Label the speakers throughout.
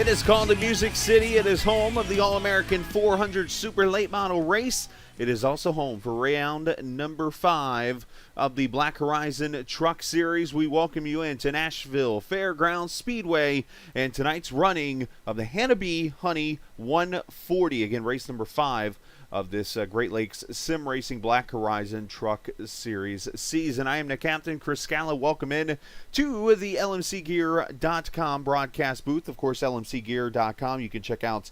Speaker 1: It is called the Music City. It is home of the All-American 400 Super Late Model Race. It is also home for round number 5 of the Black Horizon Truck Series. We welcome you into Nashville Fairgrounds Speedway and tonight's running of the HannahBee Honey 140. Again, race number 5 of this Great Lakes Sim Racing Black Horizon Truck Series season. I am the captain, Chris Scala. Welcome in to the LMCgear.com broadcast booth. Of course, LMCgear.com. You can check out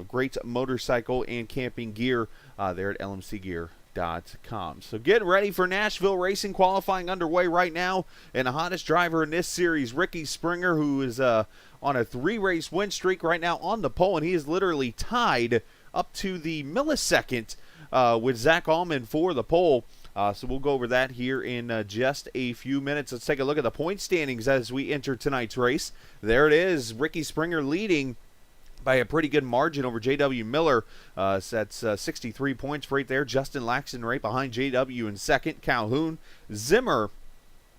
Speaker 1: great motorcycle and camping gear there at LMCgear.com. So getting ready for Nashville racing, qualifying underway right now. And the hottest driver in this series, Ricky Springer, who is on a 3-race win streak right now on the pole. And he is literally tied up to the millisecond with Zach Allman for the pole. So we'll go over that here in just a few minutes. Let's take a look at the point standings as we enter tonight's race. There it is. Ricky Springer leading by a pretty good margin over J.W. Miller. That's 63 points right there. Justin Laxton right behind J.W. in second. Calhoun Zimmer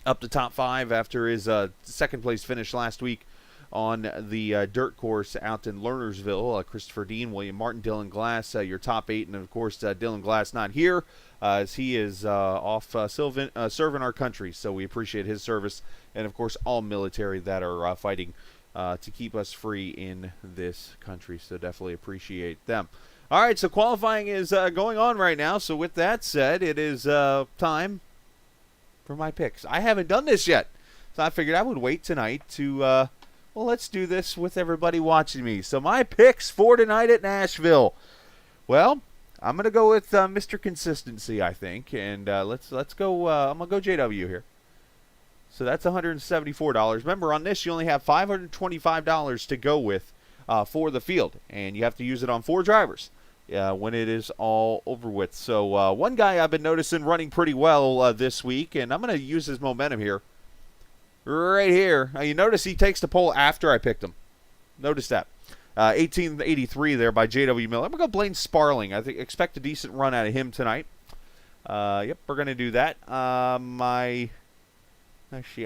Speaker 1: up to top 5 after his second place finish last week on the dirt course out in Lernersville. Christopher Dean, William Martin, Dylan Glass, your top 8. And, of course, Dylan Glass not here as he is off serving our country. So we appreciate his service. And, of course, all military that are fighting to keep us free in this country. So definitely appreciate them. All right, so qualifying is going on right now. So with that said, it is time for my picks. I haven't done this yet. So I figured I would wait tonight to... well, let's do this with everybody watching me. So my picks for tonight at Nashville. Well, I'm going to go with Mr. Consistency, I think. And let's go, I'm going to go JW here. So that's $174. Remember, on this, you only have $525 to go with for the field, and you have to use it on 4 drivers when it is all over with. So one guy I've been noticing running pretty well this week, and I'm going to use his momentum here. Right here. You notice he takes the pole after I picked him. Notice that. 1883 there by J.W. Miller. I'm going to go Blaine Sparling. I expect a decent run out of him tonight. Yep, we're going to do that. Actually,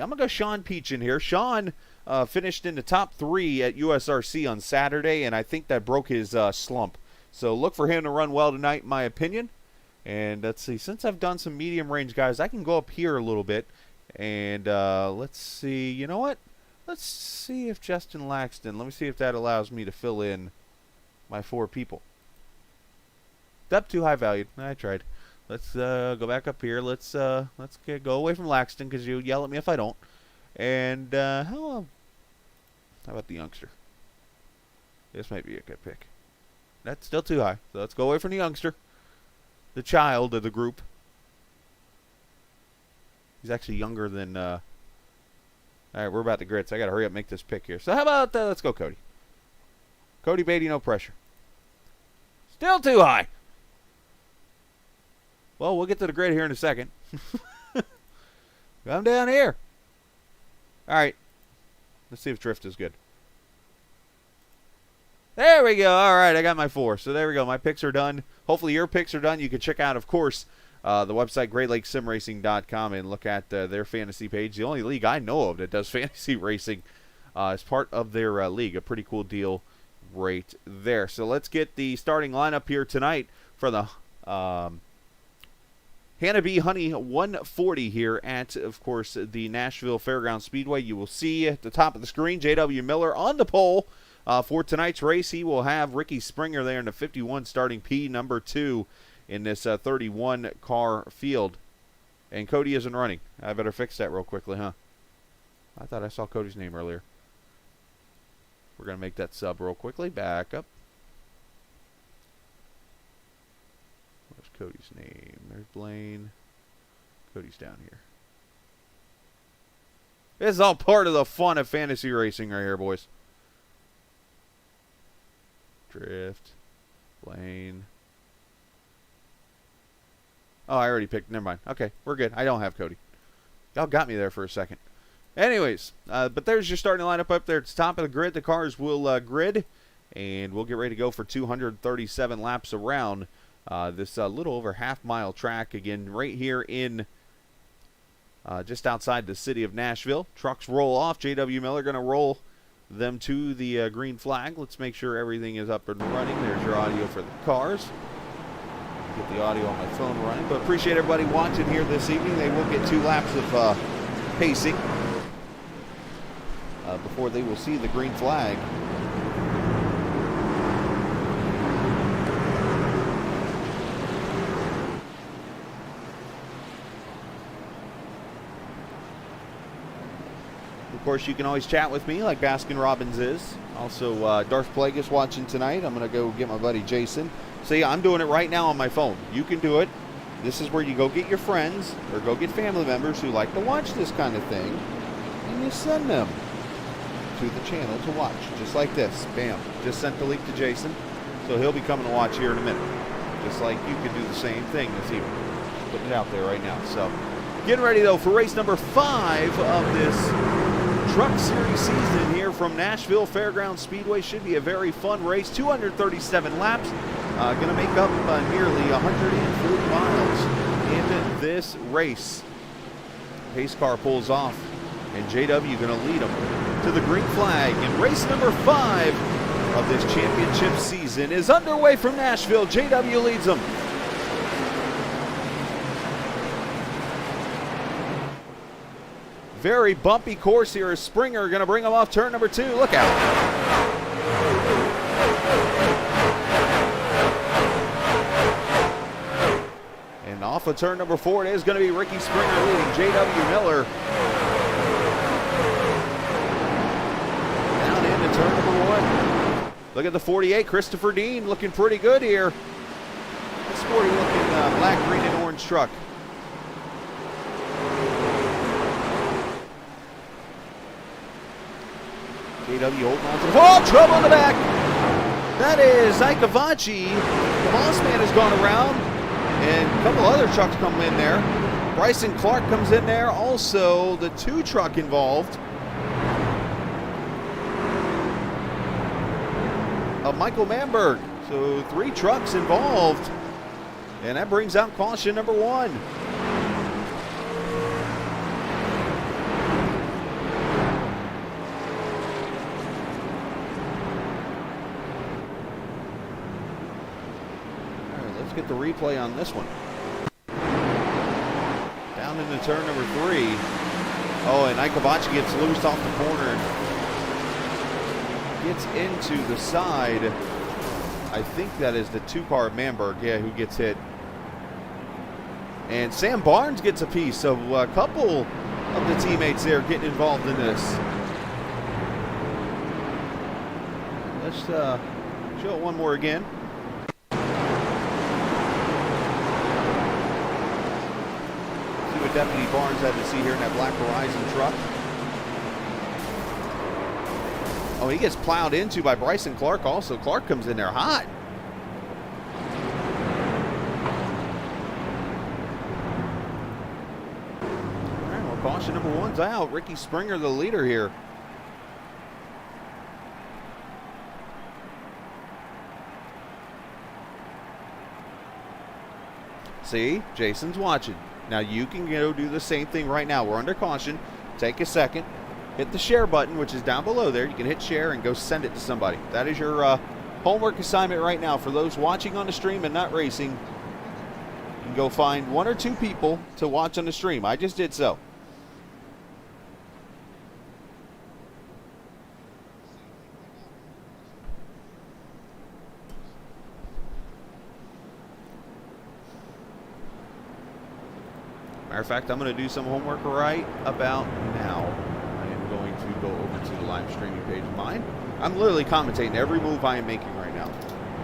Speaker 1: I'm going to go Sean Peach in here. Sean finished in the top 3 at USRC on Saturday, and I think that broke his slump. So look for him to run well tonight, in my opinion. And let's see. Since I've done some medium range guys, I can go up here a little bit. And let's see. You know what? Let's see if Justin Laxton. Let me see if that allows me to fill in my 4 people. Up too high valued. I tried. Let's go back up here. Let's go away from Laxton because you yell at me if I don't. And how about the youngster? This might be a good pick. That's still too high. So let's go away from the youngster, the child of the group. He's actually younger than. All right, we're about to grid, so I got to hurry up and make this pick here. So how about let's go, Cody. Cody Beatty, no pressure. Still too high. Well, we'll get to the grid here in a second. Come down here. All right. Let's see if drift is good. There we go. All right, I got my 4. So there we go. My picks are done. Hopefully your picks are done. You can check out, of course, the website GreatLakesSimRacing.com and look at their fantasy page. The only league I know of that does fantasy racing is part of their league. A pretty cool deal right there. So let's get the starting lineup here tonight for the HannahBee Honey 140 here at, of course, the Nashville Fairgrounds Speedway. You will see at the top of the screen J.W. Miller on the pole for tonight's race. He will have Ricky Springer there in the 51 starting P number 2 in this 31 car field. And Cody isn't running. I better fix that real quickly, huh? I thought I saw Cody's name earlier. We're going to make that sub real quickly. Back up. Where's Cody's name? There's Blaine. Cody's down here. This is all part of the fun of fantasy racing right here, boys. Drift. Blaine. Oh, I already picked. Never mind. Okay, we're good. I don't have Cody. Y'all got me there for a second. Anyways, but there's your starting lineup up there. It's top of the grid. The cars will grid, and we'll get ready to go for 237 laps around this little over half-mile track. Again, right here in just outside the city of Nashville. Trucks roll off. J.W. Miller going to roll them to the green flag. Let's make sure everything is up and running. There's your audio for the cars. Get the audio on my phone running, but appreciate everybody watching here this evening. They will get 2 laps of pacing before they will see the green flag. Of course, you can always chat with me like Baskin Robbins is. Also, Darth Plagueis watching tonight. I'm going to go get my buddy Jason. See, I'm doing it right now on my phone. You can do it. This is where you go get your friends or go get family members who like to watch this kind of thing, and you send them to the channel to watch, just like this. Bam. Just sent the link to Jason, so he'll be coming to watch here in a minute. Just like you can do the same thing this evening. Just putting it out there right now. So, getting ready, though, for race number 5 of this Truck Series season here from Nashville Fairgrounds Speedway. Should be a very fun race. 237 laps. Going to make up nearly 140 miles in this race. Pace car pulls off, and JW going to lead them to the green flag. And race number 5 of this championship season is underway from Nashville. JW leads them. Very bumpy course here. Springer going to bring them off turn number 2. Look out. And off of turn number 4, it is going to be Ricky Springer leading J.W. Miller. Down into turn number 1. Look at the 48, Christopher Dean looking pretty good here. Sporty looking black, green, and orange truck. KW holding on to the ball. Trouble in the back. That is Ikavachi. The boss man has gone around, and a couple other trucks come in there. Bryson Clark comes in there. Also, the 2 truck involved of Michael Manberg. So 3 trucks involved, and that brings out caution number 1. All right, let's get the replay on this one. Down into turn number 3. Oh, and Ikavachi gets loose off the corner. Gets into the side. I think that is the 2-car of Manberg, yeah, who gets hit. And Sam Barnes gets a piece. So a couple of the teammates there getting involved in this. Let's show it one more again. See what Deputy Barnes had to see here in that Black Horizon truck. Oh, he gets plowed into by Bryson Clark also. Clark comes in there hot. All right, well, caution number 1's out. Ricky Springer, the leader here. See, Jason's watching. Now you can go do the same thing right now. We're under caution. Take a second. Hit the share button, which is down below there. You can hit share and go send it to somebody. That is your homework assignment right now. For those watching on the stream and not racing, you can go find 1 or 2 people to watch on the stream. I just did so. Matter of fact, I'm going to do some homework right about now. Going to go over to the live streaming page of mine. I'm literally commentating every move I am making right now.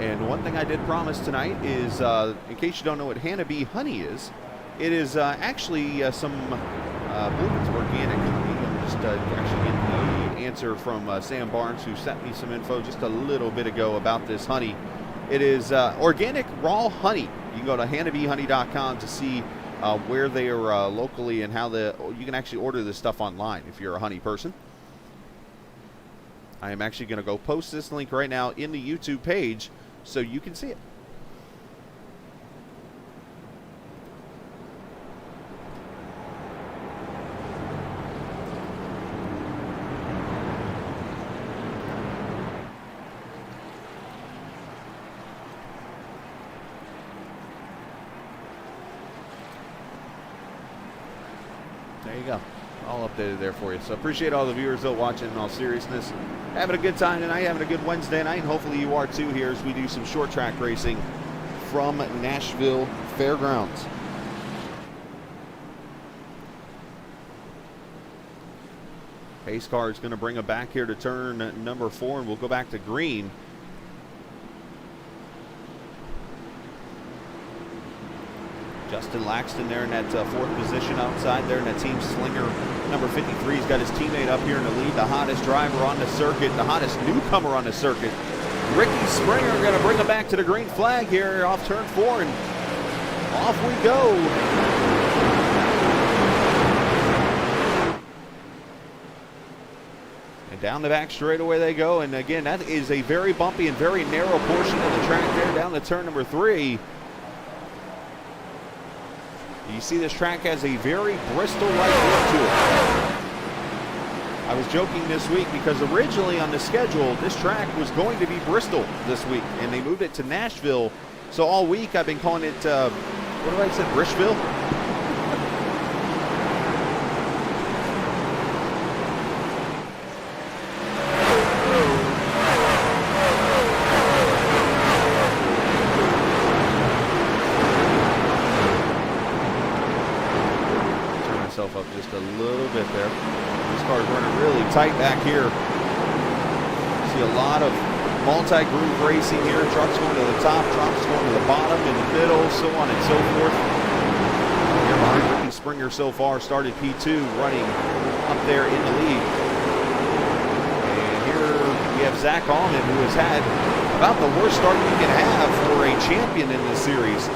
Speaker 1: And one thing I did promise tonight is, in case you don't know what HannahBee Honey is, it is actually some believe it's organic honey. I'm just actually getting the answer from Sam Barnes, who sent me some info just a little bit ago about this honey. It is organic raw honey. You can go to HannahBeeHoney.com to see where they are locally and how you can actually order this stuff online if you're a honey person. I am actually going to go post this link right now in the YouTube page so you can see it. There you go. All updated there for you. So appreciate all the viewers that are watching in all seriousness. Having a good time tonight, having a good Wednesday night, and hopefully you are too here as we do some short track racing from Nashville Fairgrounds. Pace car is going to bring him back here to turn number 4, and we'll go back to green. Justin Laxton there in that 4th position outside there in that team slinger. Number 53 has got his teammate up here in the lead, the hottest driver on the circuit, the hottest newcomer on the circuit. Ricky Springer going to bring him back to the green flag here off turn 4, and off we go. And down the back straightaway they go, and again, that is a very bumpy and very narrow portion of the track there down to turn number 3. You see this track has a very Bristol-like look to it. I was joking this week because originally on the schedule, this track was going to be Bristol this week, and they moved it to Nashville. So all week I've been calling it, what did I say, Brishville? Up just a little bit there. This car's running really tight back here. See a lot of multi-groove racing here. Trucks going to the top, trucks going to the bottom, in the middle, so on and so forth. Here behind Ricky Springer so far started P2, running up there in the lead. And here Zach Allman, who has had about the worst start you can have for a champion in this series.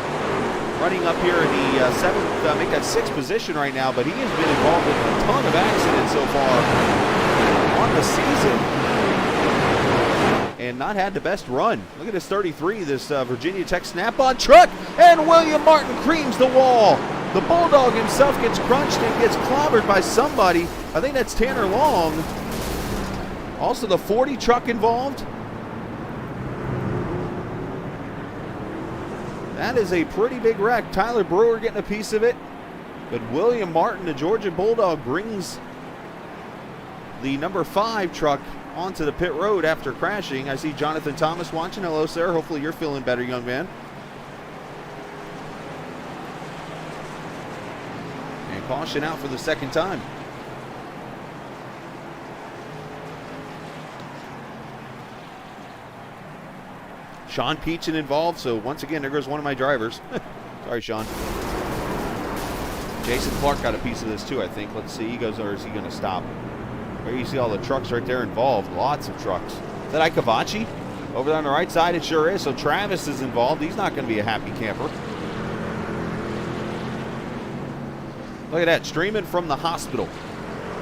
Speaker 1: Running up here in the seventh, make that sixth position right now, but he has been involved in a ton of accidents so far on the season and not had the best run. Look at this 33, this Virginia Tech snap-on truck, and William Martin creams the wall. The Bulldog himself gets crunched and gets clobbered by somebody. I think that's Tanner Long. Also the 40 truck involved. That is a pretty big wreck. Tyler Brewer getting a piece of it. But William Martin, the Georgia Bulldog, brings the number 5 truck onto the pit road after crashing. I see Jonathan Thomas watching. Hello, sir. Hopefully you're feeling better, young man. And caution out for the second time. Sean Peachin involved, so once again, there goes one of my drivers. Sorry, Sean. Jason Clark got a piece of this too, I think. Let's see, he goes, or is he going to stop? There you see all the trucks right there involved. Lots of trucks. Is that Ikavachi? Over there on the right side, it sure is. So Travis is involved. He's not going to be a happy camper. Look at that, streaming from the hospital.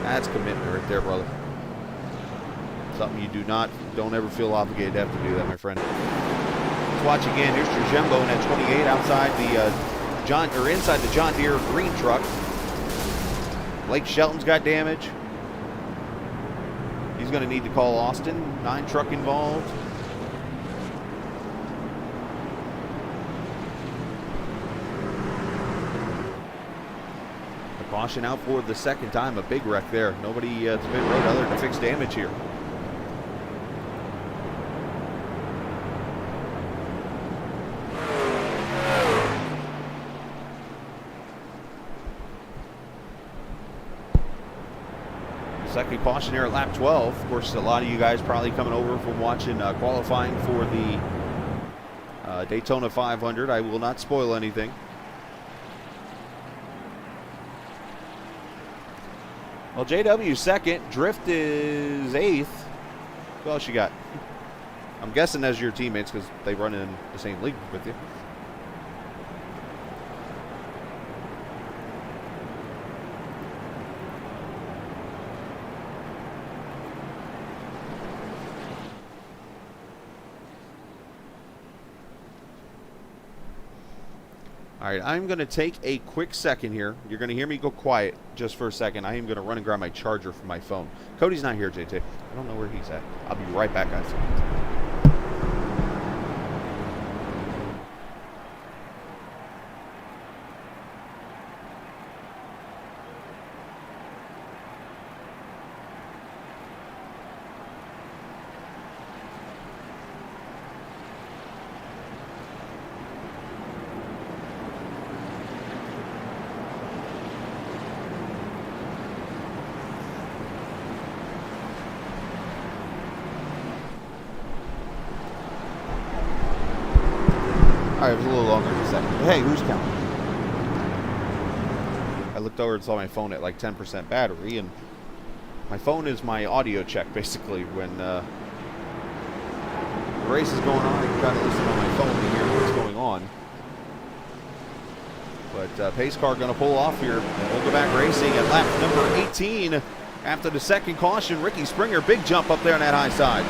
Speaker 1: That's commitment right there, brother. Something you don't ever feel obligated to have to do that, my friend. Let's watch again. Here's Trujembo in that 28 outside the inside the John Deere green truck. Blake Shelton's got damage. He's going to need to call Austin. 9 truck involved. A caution out for the second time. A big wreck there. Nobody at the pit road other than fix damage here. Second caution here at lap 12. Of course, a lot of you guys probably coming over from watching qualifying for the Daytona 500. I will not spoil anything. Well, JW second. Drift is 8th. Who else you got? I'm guessing as your teammates because they run in the same league with you. All right, I'm going to take a quick second here. You're going to hear me go quiet just for a second. I am going to run and grab my charger from my phone. Cody's not here, JT. I don't know where he's at. I'll be right back, guys. All right, it was a little longer than a second. But hey, who's counting? I looked over and saw my phone at like 10% battery, and my phone is my audio check, basically. When the race is going on, I can kind of listen on my phone to hear what's going on. But pace car going to pull off here, and we'll go back racing at lap number 18 after the second caution. Ricky Springer, big jump up there on that high side.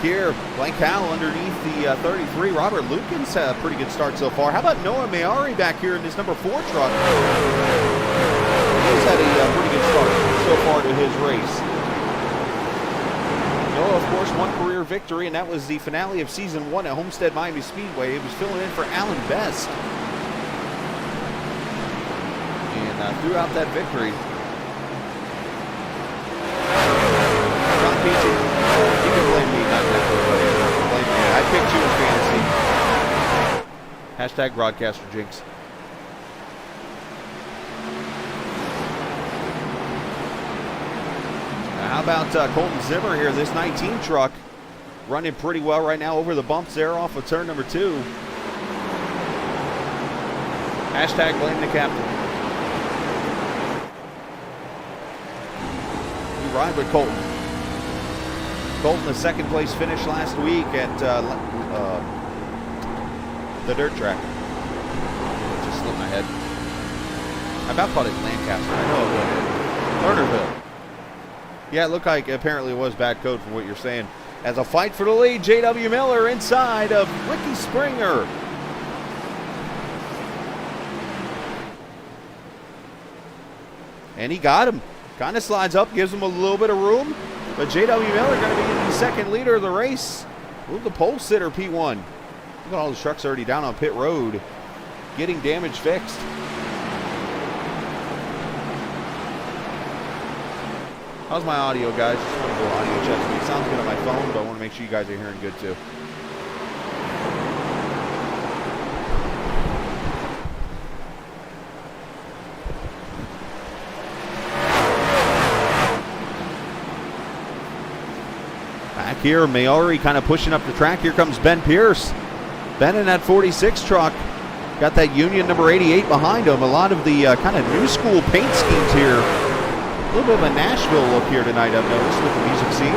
Speaker 1: Here, Blank Howell underneath the 33. Robert Lukens had a pretty good start so far. How about Noah Mayari back here in his number 4 truck? He's had a pretty good start so far to his race. Noah, of course, one career victory, and that was the finale of Season 1 at Homestead Miami Speedway. He was filling in for Alan Best. And throughout that victory, John Peachy, you can blame me, not blame me. I picked you in fantasy. Hashtag broadcaster jinx. about Colton Zimmer here? This 19 truck running pretty well right now over the bumps there off of turn number 2. Hashtag blame the captain. We ride with Colton. Colton, a second place finish last week at the dirt track. Just slipped my head. I about called it Lancaster. I know it wasn't. Lernerville. Yeah, it looked like apparently it was bad code from what you're saying. As a fight for the lead, J.W. Miller inside of Ricky Springer. And he got him. Kind of slides up, gives him a little bit of room. But J.W. Miller going to be the second leader of the race. Move the pole sitter, P1. Look at all the trucks already down on pit road, getting damage fixed. How's my audio, guys? Just want to go audio check. It sounds good on my phone, but I want to make sure you guys are hearing good too. Back here, Maori kind of pushing up the track. Here comes Ben Pierce. Ben in that 46 truck. Got that Union number 88 behind him. A lot of the kind of new school paint schemes here. A little bit of a Nashville look here tonight, I've noticed, with the music scene.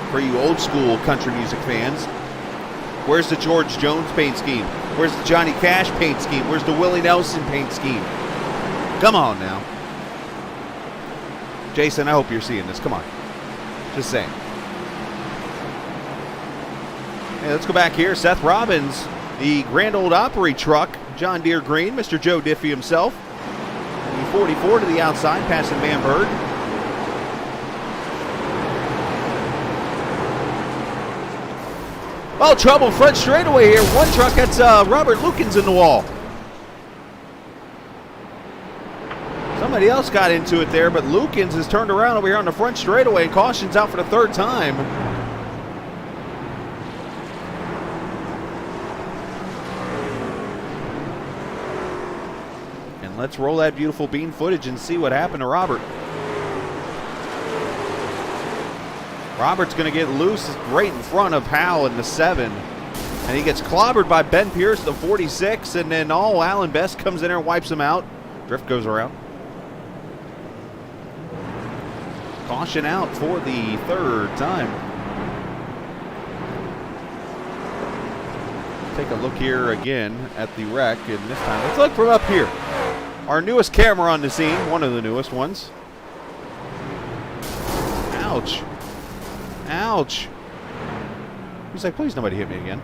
Speaker 1: For you old school country music fans, where's the George Jones paint scheme? Where's the Johnny Cash paint scheme? Where's the Willie Nelson paint scheme? Come on now. Jason, I hope you're seeing this. Come on. Just saying. Hey, let's go back here. Seth Robbins, the Grand Old Opry truck, John Deere Green, Mr. Joe Diffie himself. The 44 to the outside, passing Manberg. Oh, trouble front straightaway here. One truck, that's Robert Lukens in the wall. Somebody else got into it there, but Lukens is turned around over here on the front straightaway. Caution's out for the third time. And let's roll that beautiful bean footage and see what happened to Robert. Robert's going to get loose right in front of Hal in the 7. And he gets clobbered by Ben Pierce, the 46. And then Alan Best comes in there and wipes him out. Drift goes around. Caution out for the third time. Take a look here again at the wreck, and this time let's look from up here. Our newest camera on the scene, one of the newest ones. Ouch. Ouch. He's like, please nobody hit me again.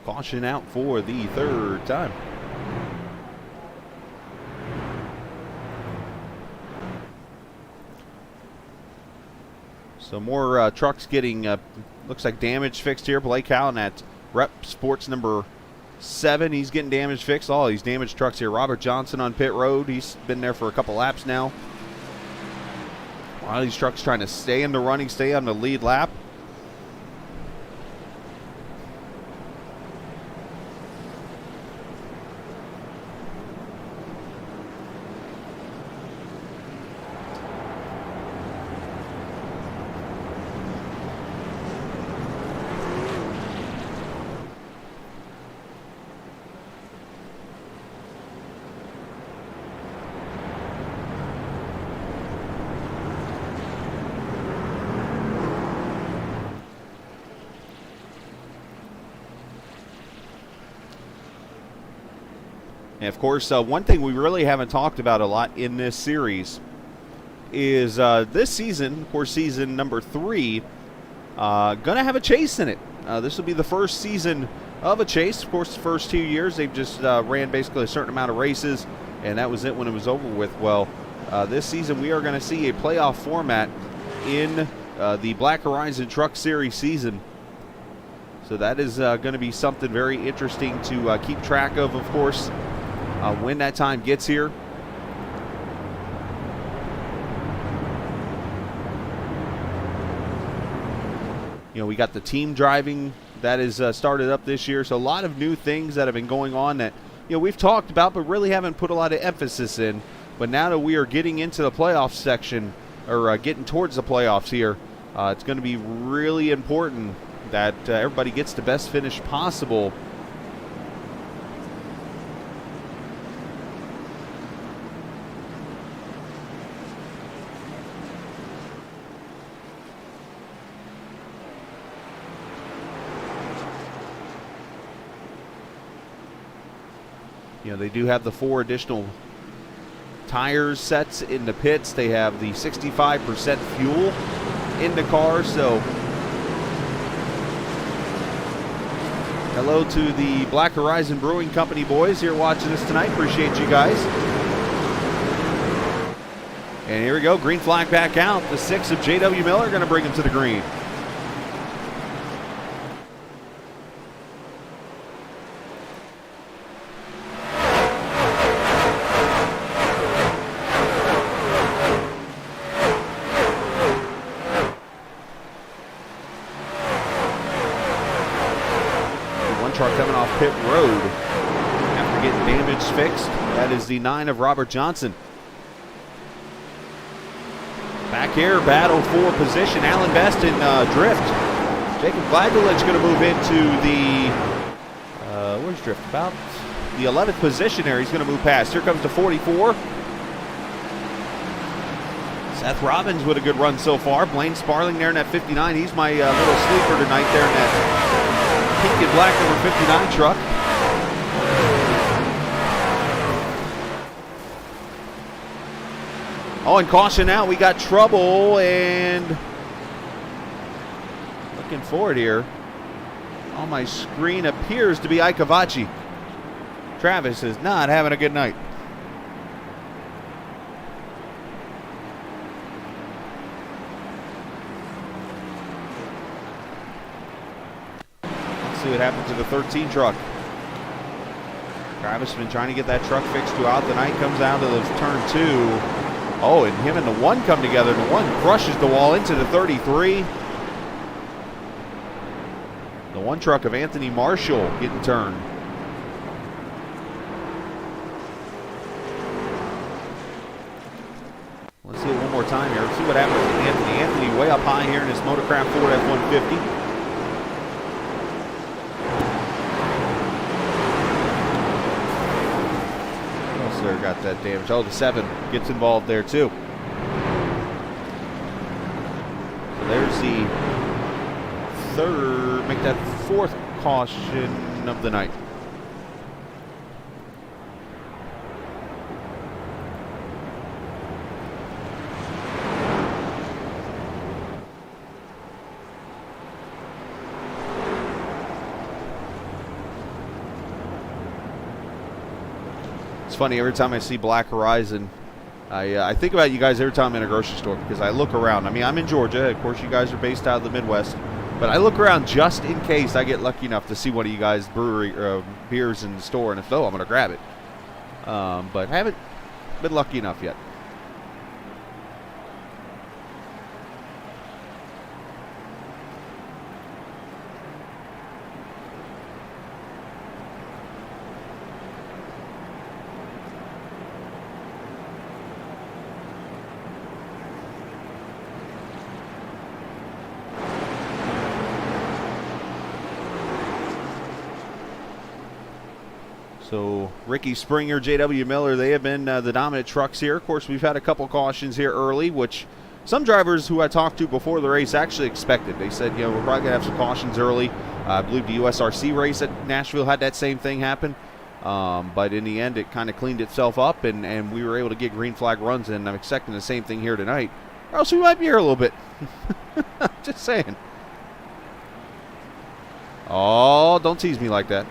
Speaker 1: Caution out for the third time. So more trucks getting, looks like damage fixed here. Blake Allen at Rep Sports number 7. He's getting damage fixed. All these damaged trucks here. Robert Johnson on pit road. He's been there for a couple laps now. A lot of these trucks trying to stay in the running, stay on the lead lap. And of course, one thing we really haven't talked about a lot in this series is this season, of course, season number 3, going to have a chase in it. This will be the first season of a chase. Of course, the first 2 years, they've just ran basically a certain amount of races, and that was it when it was over with. Well, this season, we are going to see a playoff format in the Black Horizon Truck Series season. So that is going to be something very interesting to keep track of course. when that time gets here. You know, we got the team driving that is started up this year. So a lot of new things that have been going on that, you know, we've talked about but really haven't put a lot of emphasis in. But now that we are getting into the playoff section, or getting towards the playoffs here, it's going to be really important that everybody gets the best finish possible. You know, they do have the 4 additional tires sets in the pits. They have the 65% fuel in the car. So hello to the Black Horizon Brewing Company boys here watching us tonight. Appreciate you guys. And here we go. Green flag back out. The 6 of J.W. Miller going to bring him to the green. Truck coming off pit road after getting damage fixed. That is the 9 of Robert Johnson. Back here, battle for position. Alan Best in drift. Jacob Glagolich going to move into the, where's drift? About the 11th position there. He's going to move past. Here comes the 44. Seth Robbins with a good run so far. Blaine Sparling there in that 59. He's my little sleeper tonight there in that pink and black number 59 truck. Oh, and caution out. We got trouble, and looking forward here. On my screen appears to be Ike Avachi. Travis is not having a good night. See what happens to the 13 truck. Travis has been trying to get that truck fixed throughout the night. Comes down to the turn 2. Oh, and him and the 1 come together. The 1 crushes the wall into the 33. The 1 truck of Anthony Marshall getting turned. Let's see it one more time here. Let's see what happens to Anthony. Anthony way up high here in his Motorcraft Ford F-150. Got that damage. Oh, the 7 gets involved there too. So there's the 3rd, make that 4th caution of the night. It's funny, every time I see Black Horizon, I think about you guys every time I'm in a grocery store, because I look around. I mean, I'm in Georgia. Of course, you guys are based out of the Midwest. But I look around just in case I get lucky enough to see one of you guys' beers in the store. And if so, I'm going to grab it. But I haven't been lucky enough yet. So Ricky Springer, J.W. Miller, they have been the dominant trucks here. Of course, we've had a couple cautions here early, which some drivers who I talked to before the race actually expected. They said, you know, we're probably going to have some cautions early. I believe the USRC race at Nashville had that same thing happen. But in the end, it kind of cleaned itself up, and we were able to get green flag runs, and I'm expecting the same thing here tonight. Or else we might be here a little bit. Just saying. Oh, don't tease me like that.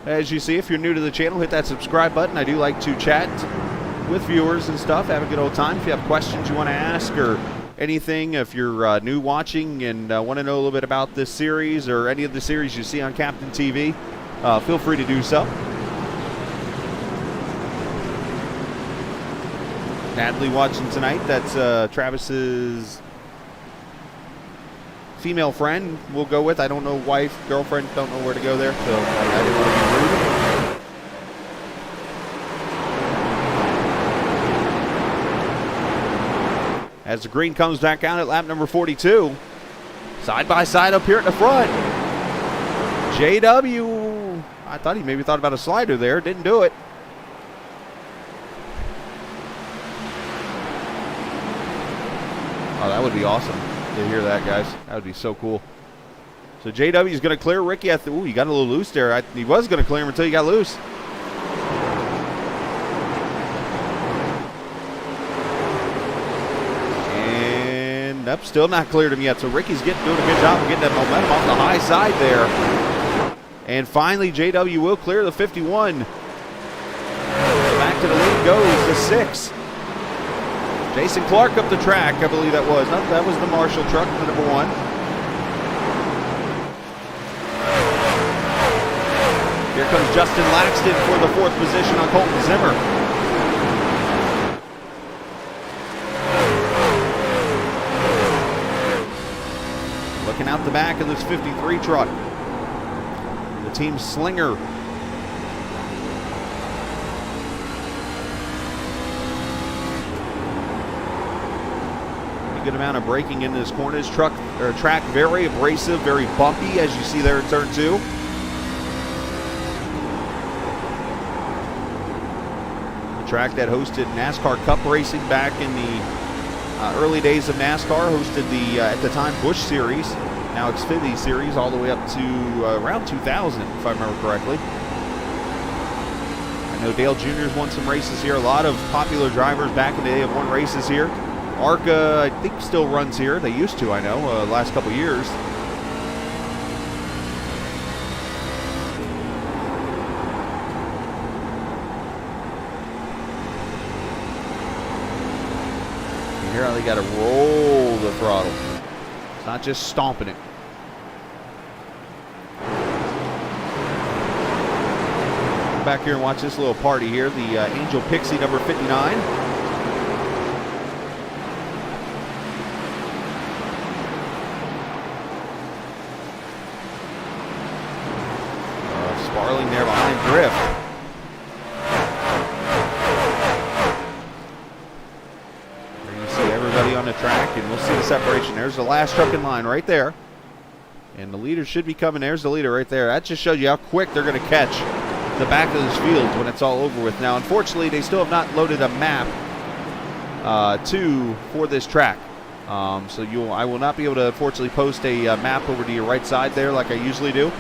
Speaker 1: As you see, if you're new to the channel, hit that subscribe button. I do like to chat with viewers and stuff, have a good old time. If you have questions you want to ask or anything, if you're new watching and want to know a little bit about this series or any of the series you see on Captain TV, feel free to do so. Natalie watching tonight. That's Travis's female friend we'll go with. I don't know, wife, girlfriend, don't know where to go there, so I didn't want to be rude. As the green comes back out at lap number 42. Side by side up here at the front. JW, I thought he maybe thought about a slider there, didn't do it. Oh, that would be awesome to hear that, guys. That would be so cool. So JW is going to clear Ricky. Ooh, he got a little loose there. He was going to clear him until he got loose. And nope, still not cleared him yet. So Ricky's doing a good job of getting that momentum off the high side there. And finally, JW will clear the 51. Back to the lead goes the 6. Jason Clark up the track, I believe that was. No, that was the Marshall truck, the number 1. Here comes Justin Laxton for the 4th position on Colton Zimmer. Looking out the back of this 53 truck. The team Slinger. Good amount of braking in this corner. This track very abrasive, very bumpy, as you see there in turn 2. The track that hosted NASCAR Cup racing back in the early days of NASCAR, hosted the at the time Busch Series, now Xfinity Series, all the way up to around 2000, if I remember correctly. I know Dale Jr.'s won some races here. A lot of popular drivers back in the day have won races here. ARCA, I think, still runs here. They used to, I know, last couple years. You hear how they got to roll the throttle. It's not just stomping it. Come back here and watch this little party here. The Angel Pixie number 59. Sparling there behind Griff. There you see everybody on the track, and we'll see the separation. There's the last truck in line right there. And the leader should be coming. There's the leader right there. That just shows you how quick they're going to catch the back of this field when it's all over with. Now, unfortunately, they still have not loaded a map for this track. So I will not be able to, unfortunately, post a map over to your right side there like I usually do.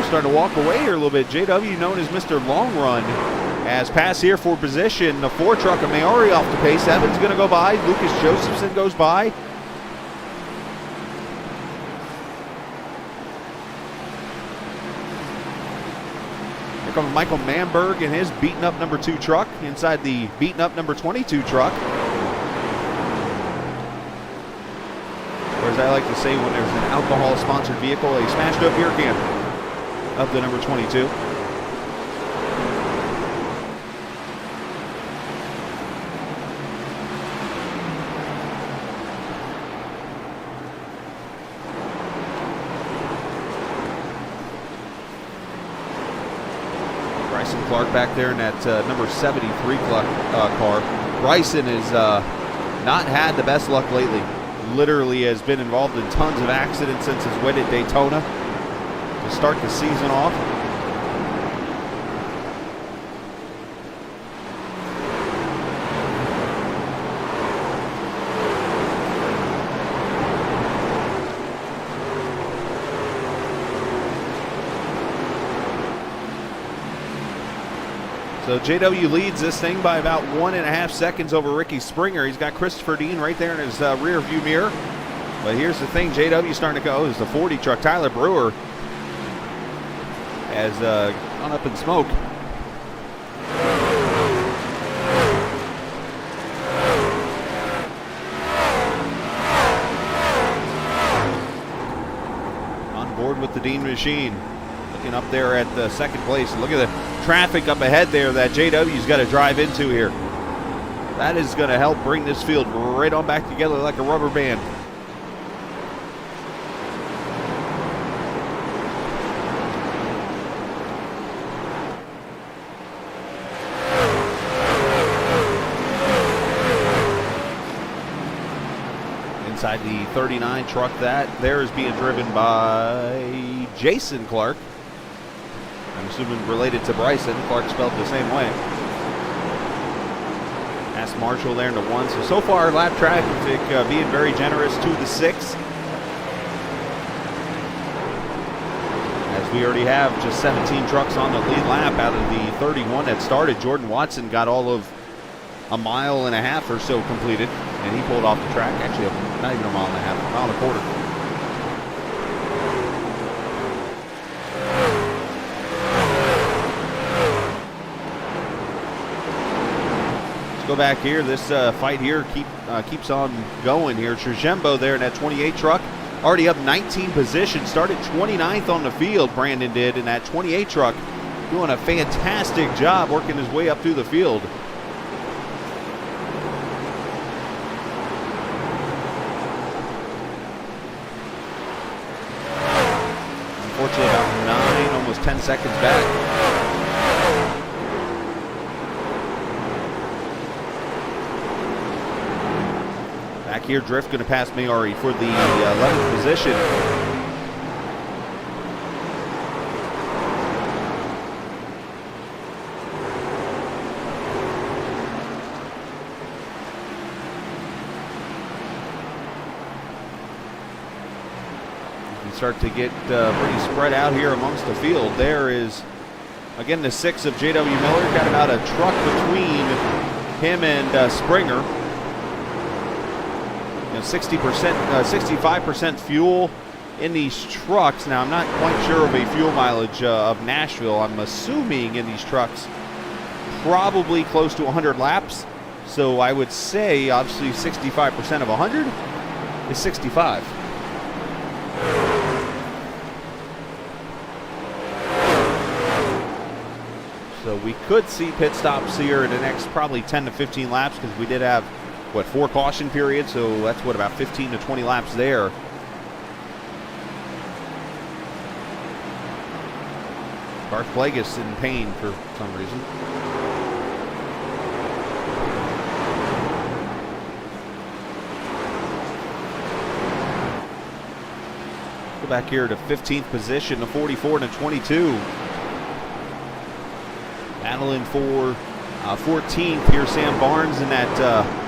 Speaker 1: Starting to walk away here a little bit. JW, known as Mr. Long Run, has passed here for position. The 4 truck of Maori off the pace. Evans going to go by. Lucas Josephson goes by. Here comes Michael Manberg and his beaten up number 2 truck inside the beaten up number 22 truck. Or as I like to say, when there's an alcohol sponsored vehicle, a smashed up beer can. Up the number 22. Bryson Clark back there in that number 73 car. Bryson has not had the best luck lately. Literally has been involved in tons of accidents since his win at Daytona. To start the season off. So JW leads this thing by about 1.5 seconds over Ricky Springer. He's got Christopher Dean right there in his rear view mirror. But here's the thing, JW starting to go. It's the 40 truck, Tyler Brewer. has gone up in smoke. On board with the Dean machine. Looking up there at the second place. Look at the traffic up ahead there that JW's got to drive into here. That is going to help bring this field right on back together like a rubber band. Inside the 39 truck, that there is being driven by Jason Clark. I'm assuming related to Bryson. Clark spelled the same way. Ask Marshall there into 1. So far, lap traffic being very generous to the 6. As we already have just 17 trucks on the lead lap out of the 31 that started. Jordan Watson got all of a mile and a half or so completed, and he pulled off the track. Actually, not even a mile and a half, a mile and a quarter. Let's go back here. This fight here keeps on going here. Trajembo there in that 28 truck, already up 19 positions. Started 29th on the field, Brandon did, in that 28 truck. Doing a fantastic job working his way up through the field. Unfortunately, about 9, almost 10 seconds back. Back here, Drift going to pass Mayari for the 11th position. Start to get pretty spread out here amongst the field. There is, again, the 6 of J.W. Miller. Got about a truck between him and Springer. 60%, 65% fuel in these trucks. Now, I'm not quite sure of a fuel mileage of Nashville. I'm assuming in these trucks probably close to 100 laps. So I would say, obviously, 65% of 100 is 65. So we could see pit stops here in the next probably 10 to 15 laps, because we did have, 4 caution periods, so that's about 15 to 20 laps there. Garth Plagueis in pain for some reason. Go back here to 15th position, the 44 and the 22. Battling for 14th here, Sam Barnes in that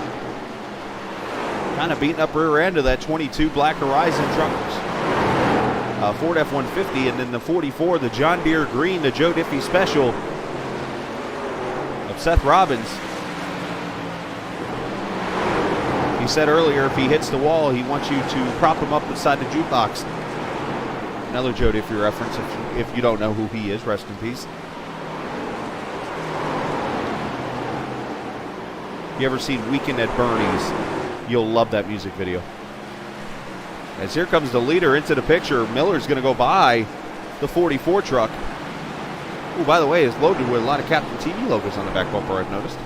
Speaker 1: kind of beating up rear end of that 22 Black Horizon truck, Ford F-150, and then the 44, the John Deere Green, the Joe Diffie Special of Seth Robbins. He said earlier if he hits the wall, he wants you to prop him up beside the jukebox. Another Joe Diffie reference if you don't know who he is, rest in peace. If you ever seen Weekend at Bernie's, you'll love that music video. As here comes the leader into the picture, Miller's going to go by the 44 truck. Oh, by the way, it's loaded with a lot of Captain TV logos on the back bumper, I've noticed.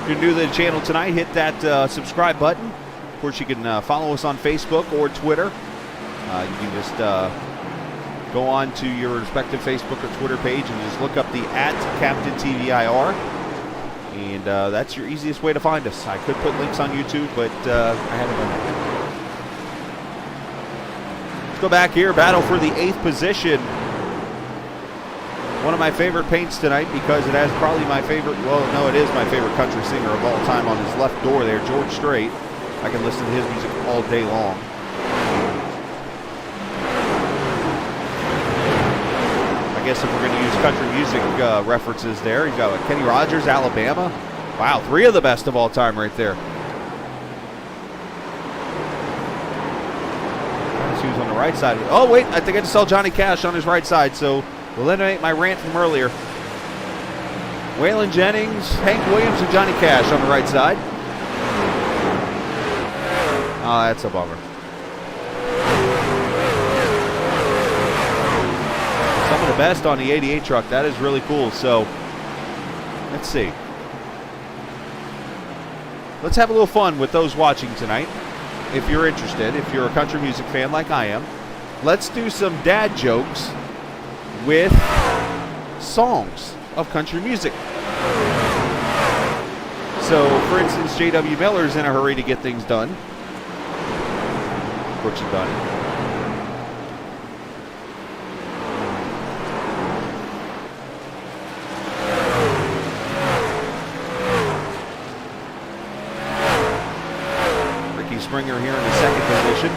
Speaker 1: If you're new to the channel tonight, hit that subscribe button. Of course, you can follow us on Facebook or Twitter. You can just go on to your respective Facebook or Twitter page and just look up the @CaptainTVIR. And that's your easiest way to find us. I could put links on YouTube, but I haven't done that. Let's go back here. Battle for the 8th position. One of my favorite paints tonight, because it has probably my favorite, well, no, it is my favorite country singer of all time on his left door there, George Strait. I can listen to his music all day long. I guess if we're going to use country music references there, you've got Kenny Rogers, Alabama. Wow, 3 of the best of all time right there. who's on the right side. Oh, wait, I think I just saw Johnny Cash on his right side, so we'll eliminate my rant from earlier. Waylon Jennings, Hank Williams, and Johnny Cash on the right side. Oh, that's a bummer. Some of the best on the 88 truck. That is really cool. So, let's see. Let's have a little fun with those watching tonight. If you're interested, if you're a country music fan like I am, let's do some dad jokes with songs of country music. So, for instance, J.W. Miller's in a hurry to get things done. Brooks is done. Springer here in the second position.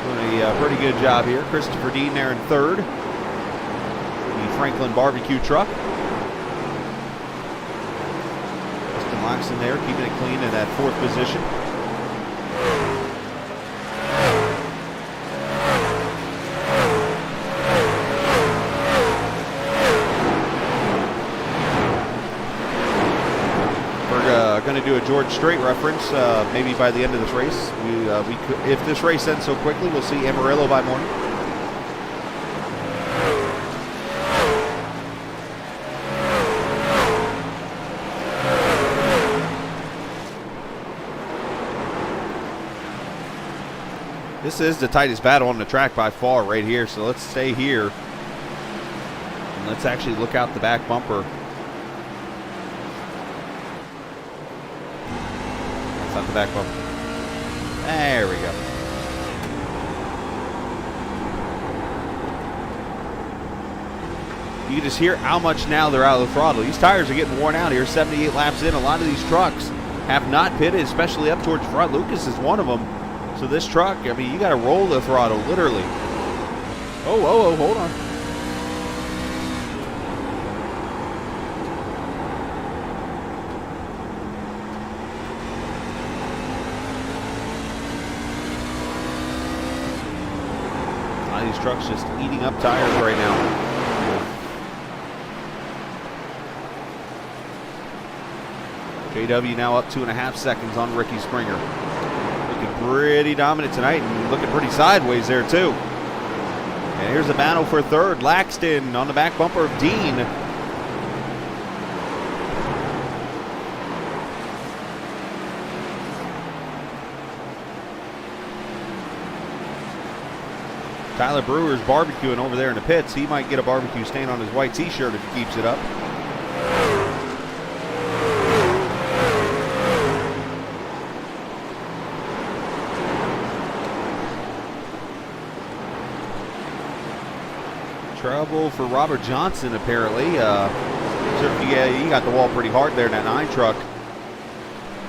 Speaker 1: Doing a pretty good job here. Christopher Dean there in third. The Franklin barbecue truck. Justin Laxton there keeping it clean in that fourth position. Going to do a George Strait reference maybe by the end of this race. We could, if this race ends so quickly, we'll see Amarillo by morning. This is the tightest battle on the track by far right here, so let's stay here and let's actually look out the back bumper. Not the back bumper. There we go. You can just hear how much now they're out of the throttle. These tires are getting worn out here. 78 laps in. A lot of these trucks have not pitted, especially up towards the front. Lucas is one of them. So this truck, I mean, you got to roll the throttle, literally. Oh, hold on. These trucks just eating up tires right now. JW now up 2.5 seconds on Ricky Springer. Looking pretty dominant tonight and looking pretty sideways there too. And here's the battle for third. Laxton on the back bumper of Dean. Tyler Brewer's barbecuing over there in the pits. He might get a barbecue stain on his white t-shirt if he keeps it up. Trouble for Robert Johnson, apparently. Yeah, he got the wall pretty hard there in that 9 truck.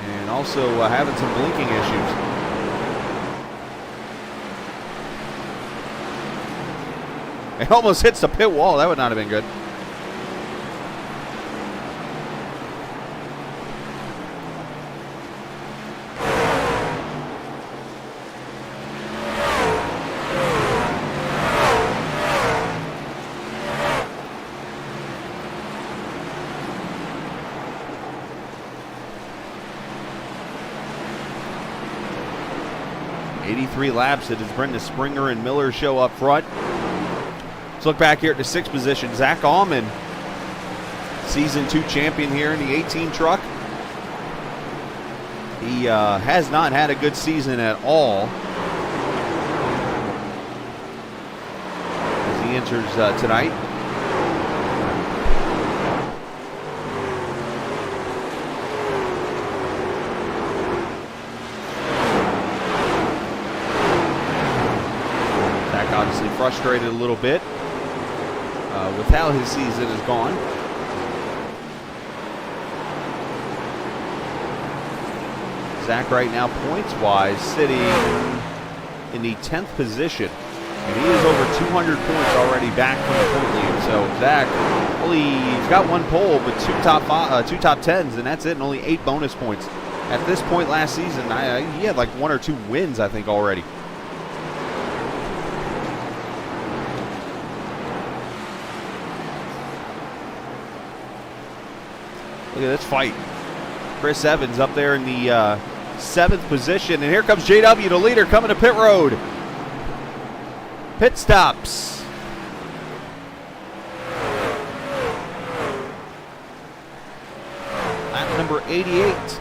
Speaker 1: And also having some blinking issues. It almost hits the pit wall. That would not have been good. .83 laps. It is Brenda Springer and Miller show up front. Let's look back here at the 6th position. Zach Allman, Season 2 champion here in the 18 truck. He has not had a good season at all as he enters tonight. Zach obviously frustrated a little bit with how his season has gone. Zach right now, points-wise, sitting in the 10th position. And he is over 200 points already back from the point lead. So Zach, he's got 1 pole, but two top 10s, and that's it, and only 8 bonus points. At this point last season, he had like 1 or 2 wins, I think, already. Look at this fight. Chris Evans up there in the 7th position. And here comes JW, the leader, coming to pit road. Pit stops. Lap number 88.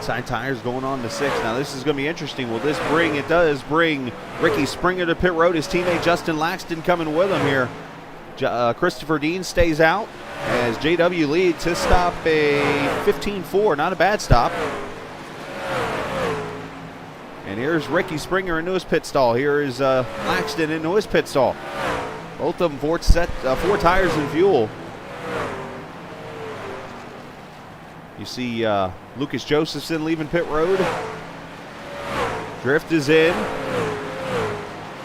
Speaker 1: Side tires going on to 6. Now this is going to be interesting. Will this bring? It does bring Ricky Springer to pit road. His teammate Justin Laxton coming with him here. Christopher Dean stays out as JW leads his stop a 15-4. Not a bad stop. And here's Ricky Springer into his pit stall. Here is Laxton into his pit stall. Both of them 4 tires and fuel. You see Lucas Josephson leaving pit road. Drift is in.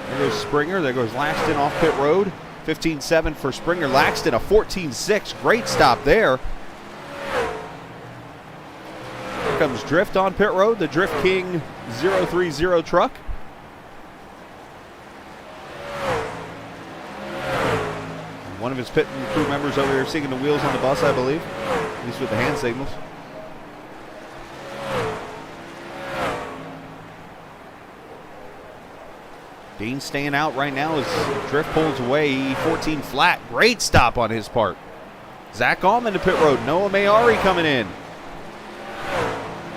Speaker 1: There goes Springer. There goes Laxton off pit road. 15-7 for Springer. Laxton a 14-6. Great stop there. Here comes Drift on pit road. The Drift King 030 truck. One of his pit crew members over here singing the wheels on the bus, I believe. At least with the hand signals. Dean staying out right now as Drift pulls away. 14 flat. Great stop on his part. Zach Allman to pit road. Noah Mayari coming in.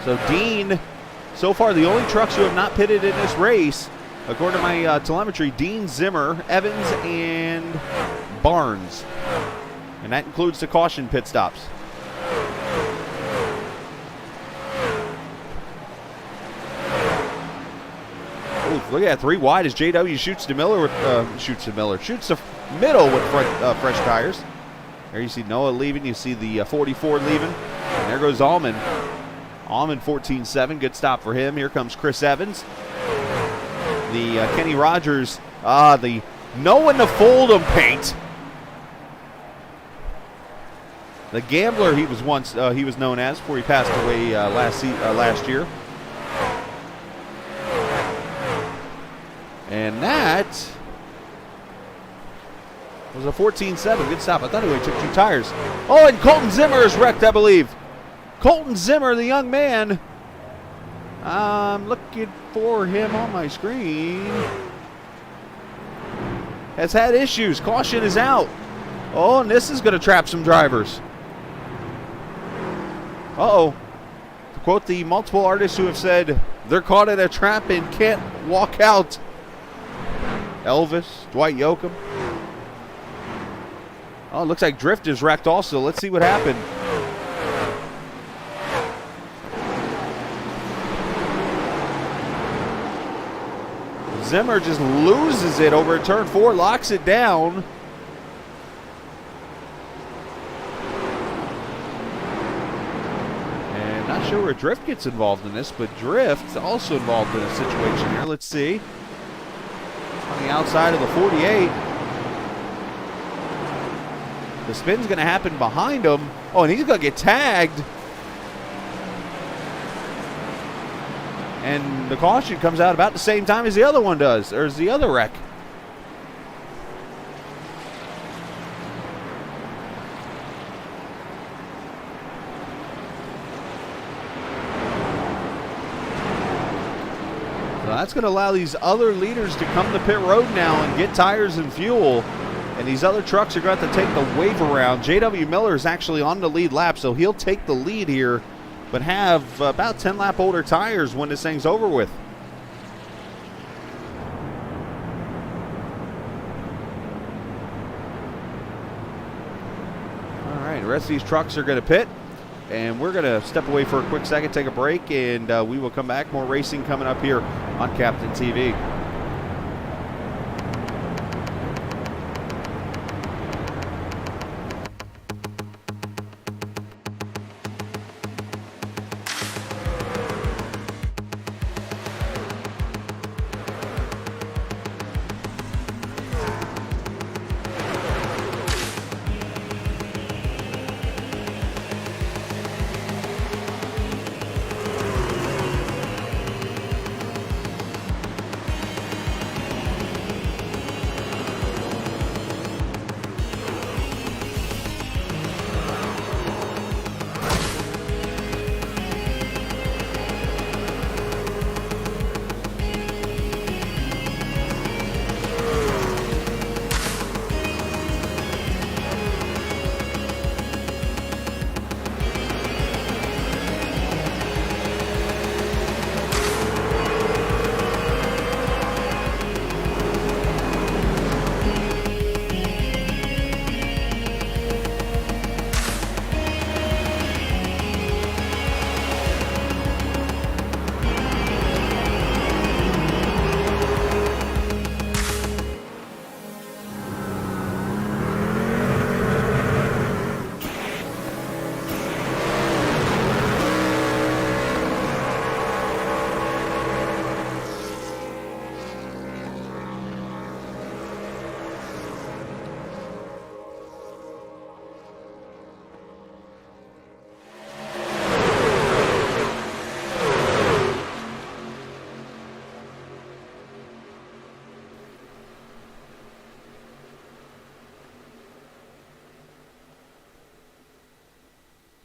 Speaker 1: So Dean, so far the only trucks who have not pitted in this race, according to my telemetry, Dean, Zimmer, Evans, and Barnes. And that includes the caution pit stops. Ooh, look at that, 3 wide as JW shoots the middle with fresh tires. There you see Noah leaving. You see the 44 leaving. And there goes Allman. Allman 14-7. Good stop for him. Here comes Chris Evans. The Kenny Rogers. The no one to fold him paint. The Gambler he was once he was known as before he passed away last year. And that was a 14-7. Good stop. I thought he only took 2 tires. Oh, and Colton Zimmer is wrecked, I believe. Colton Zimmer, the young man. I'm looking for him on my screen. Has had issues. Caution is out. Oh, and this is going to trap some drivers. Uh-oh. To quote the multiple artists who have said they're caught in a trap and can't walk out. Elvis, Dwight Yoakam. Oh, it looks like Drift is wrecked also. Let's see what happened. Zimmer just loses it over turn 4, locks it down. And not sure where Drift gets involved in this, but Drift's also involved in a situation here. Let's see. On the outside of the 48. The spin's going to happen behind him. Oh, and he's going to get tagged. And the caution comes out about the same time as the other one does, or as the other wreck. So that's going to allow these other leaders to come to pit road now and get tires and fuel. And these other trucks are going to have to take the wave around. JW Miller is actually on the lead lap, so he'll take the lead here, but have about 10 lap older tires when this thing's over with. All right, the rest of these trucks are going to pit, and we're going to step away for a quick second, take a break, and we will come back. More racing coming up here on Captain TV.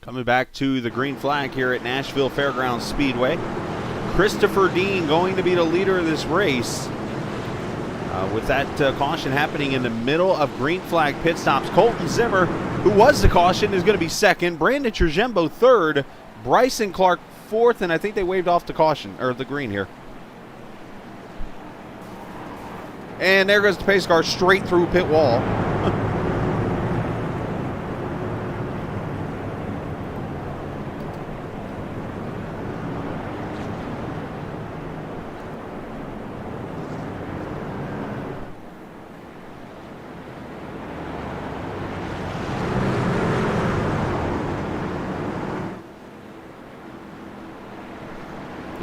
Speaker 1: Coming back to the green flag here at Nashville Fairgrounds Speedway. Christopher Dean going to be the leader of this race. With that caution happening in the middle of green flag pit stops. Colton Zimmer, who was the caution, is going to be second. Brandon Trujembo third. Bryson Clark fourth, and I think they waved off the caution, or the green here. And there goes the pace car straight through pit wall.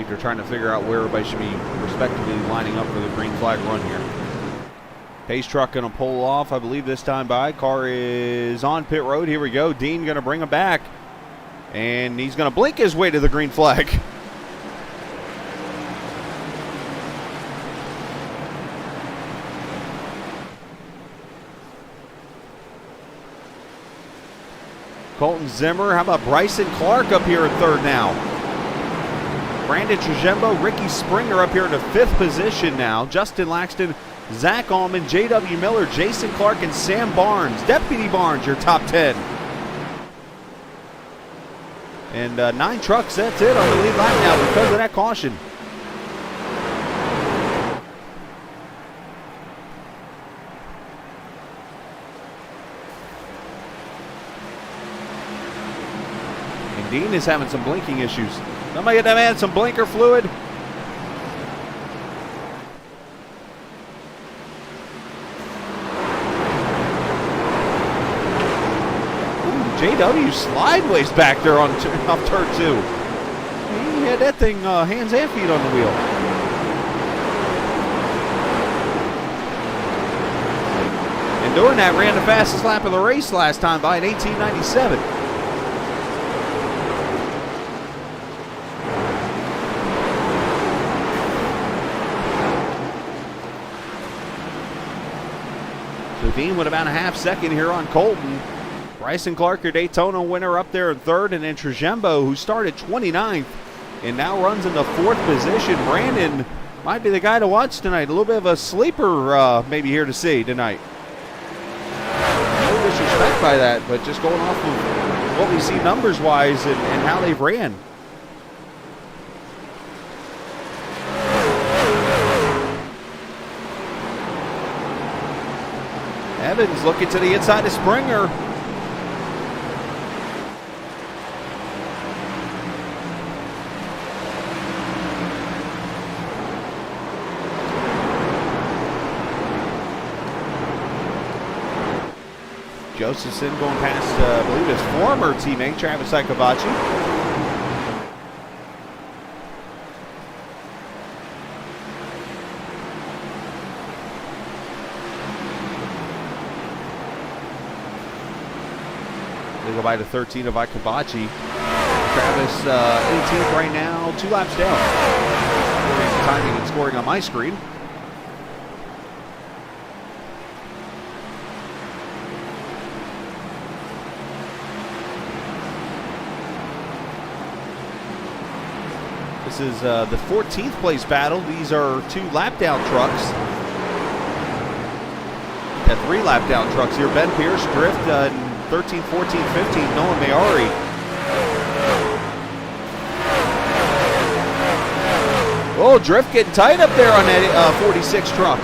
Speaker 1: They're trying to figure out where everybody should be respectively lining up for the green flag run here. Pace truck going to pull off, I believe, this time by. Car is on pit road. Here we go. Dean going to bring him back. And he's going to blink his way to the green flag. Colton Zimmer. How about Bryson Clark up here in third now? Brandon Trujembo, Ricky Springer up here in the fifth position now. Justin Laxton, Zach Allman, J.W. Miller, Jason Clark, and Sam Barnes. Deputy Barnes, your top 10. And 9 trucks, that's it on the lead lap now because of that caution. And Dean is having some blinking issues. Somebody get that man some blinker fluid. JW slideways back there on off turn 2. He had that thing hands and feet on the wheel. And doing that ran the fastest lap of the race last time by an 18:97. Dean with about a half second here on Colton. Bryson Clark, your Daytona winner, up there in third, and then Trujembo, who started 29th and now runs in the fourth position. Brandon might be the guy to watch tonight. A little bit of a sleeper maybe here to see tonight. No disrespect by that, but just going off of what we see numbers-wise and how they've ran. Evans looking to the inside of Springer. Josephson going past, I believe, his former teammate, Travis Icavacci. They go by the 13 of Icavacci. Travis 18th right now, 2 laps down. Timing and scoring on my screen. This is the 14th place battle. These are 2 lap down trucks. Got 3 lap down trucks here. Ben Pierce, Drift, 13, 14, 15, Nolan Mayari. Oh, Drift getting tight up there on that 46 truck.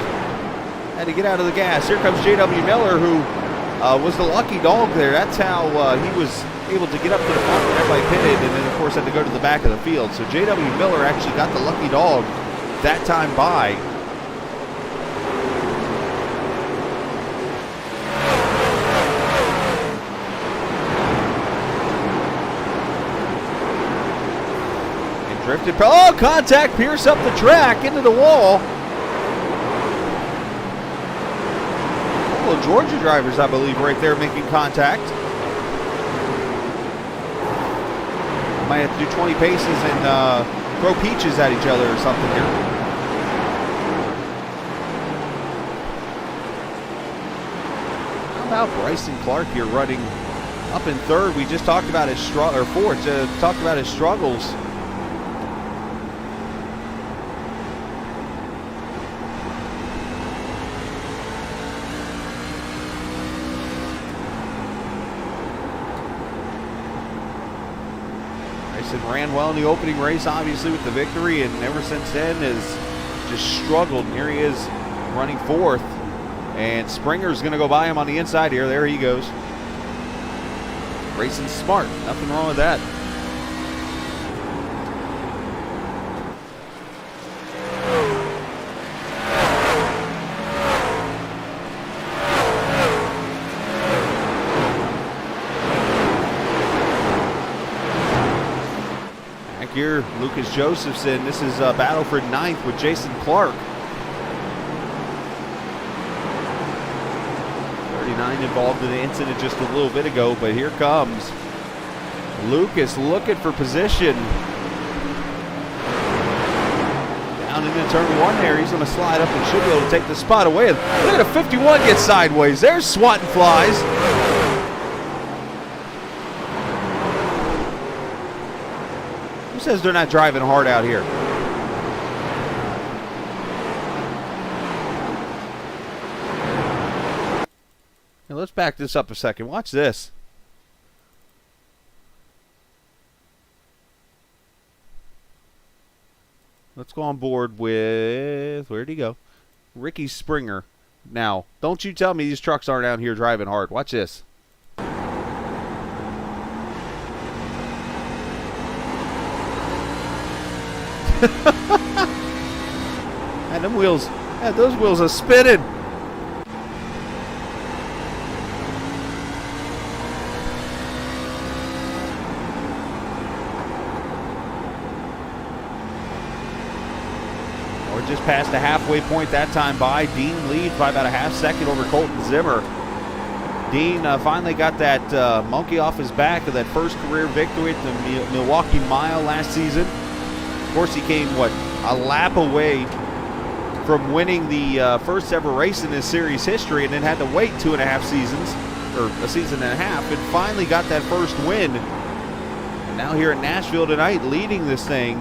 Speaker 1: Had to get out of the gas. Here comes J.W. Miller, who was the lucky dog there. That's how he was able to get up to the front when everybody pitted, and then, of course, had to go to the back of the field. So J.W. Miller actually got the lucky dog that time by. Drifted. Oh, contact. Pierce up the track into the wall. A couple of Georgia drivers, I believe, right there making contact. Might have to do 20 paces and throw peaches at each other or something here. How about Bryson Clark here running Up in third, we just talked about his struggle, or fourth, talked about his struggles. Bryson ran well in the opening race, obviously, with the victory, and ever since then has just struggled. And here he is running fourth, and Springer's going to go by him on the inside here. There he goes. Racing smart, nothing wrong with that. Back here, Lucas Josephson. This is a battle for ninth with Jason Clark. 39 involved in the incident just a little bit ago, but here comes Lucas looking for position. Down into turn one there. He's going to slide up and should be able to take the spot away. Look at a 51 get sideways. There's swatting flies. Who says they're not driving hard out here? Now let's back this up a second. Watch this. Let's go on board with, where'd he go? Ricky Springer. Now, don't you tell me these trucks aren't out here driving hard. Watch this. And them wheels, yeah, those wheels are spinning. We're just past the halfway point that time by. Dean leads by about a half second over Colton Zimmer. Dean finally got that monkey off his back of that first career victory at the Milwaukee Mile last season. Of course, he came, what, a lap away from winning the first ever race in this series history, and then had to wait 2.5 seasons, or a season and a half, and finally got that first win. And now here at Nashville tonight, leading this thing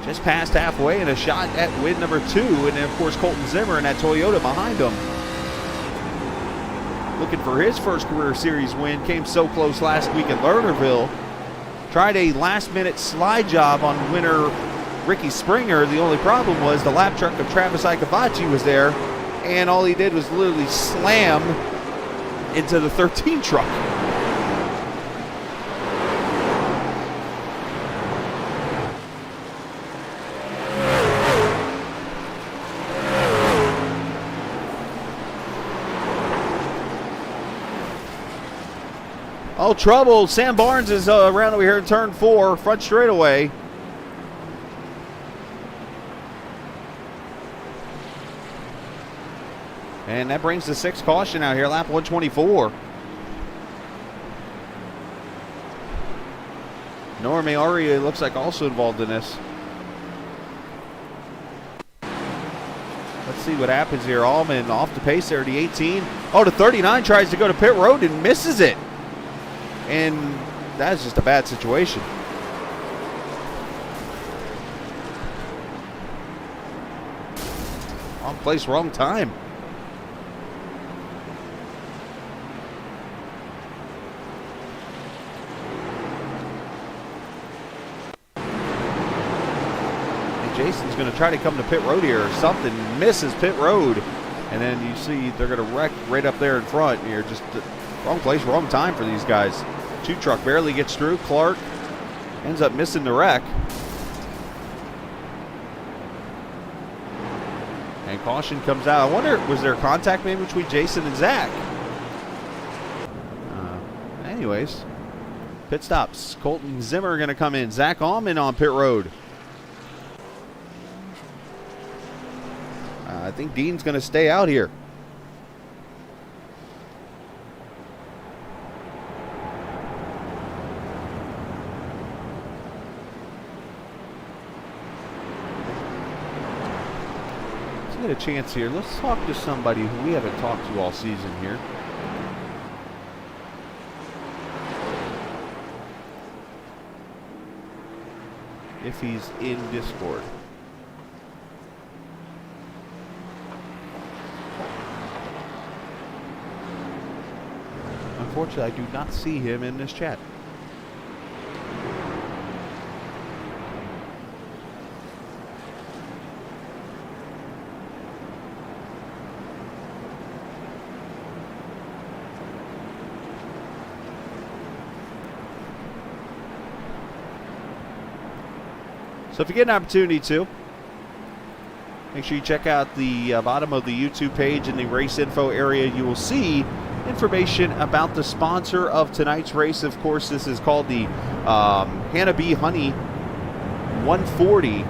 Speaker 1: just past halfway, and a shot at win number 2, and then of course Colton Zimmer and that Toyota behind him. Looking for his first career series win, came so close last week at Lernerville. Tried a last-minute slide job on winner Ricky Springer. The only problem was the lap truck of Travis Icavaci was there, and all he did was literally slam into the 13 truck. Oh, trouble. Sam Barnes is around over here in turn 4, front straightaway. And that brings the 6th caution out here, lap 124. Norm Aria looks like also involved in this. Let's see what happens here. Allman off the pace there, the 18. Oh, the 39 tries to go to pit road and misses it. And that's just a bad situation. Wrong place, wrong time. Jason's going to try to come to pit road here or something, misses pit road, and then you see they're going to wreck right up there in front here. Just wrong place, wrong time for these guys. 2 truck barely gets through. Clark ends up missing the wreck. And caution comes out. I wonder, was there contact maybe between Jason and Zach? Anyways, pit stops. Colton Zimmer going to come in. Zach Allman on pit road. I think Dean's going to stay out here. Let's get a chance here. Let's talk to somebody who we haven't talked to all season here. if he's in Discord. Unfortunately, I do not see him in this chat. So if you get an opportunity to, make sure you check out the bottom of the YouTube page in the race info area. You will see information about the sponsor of tonight's race. Of course, this is called the HannahBee Honey 140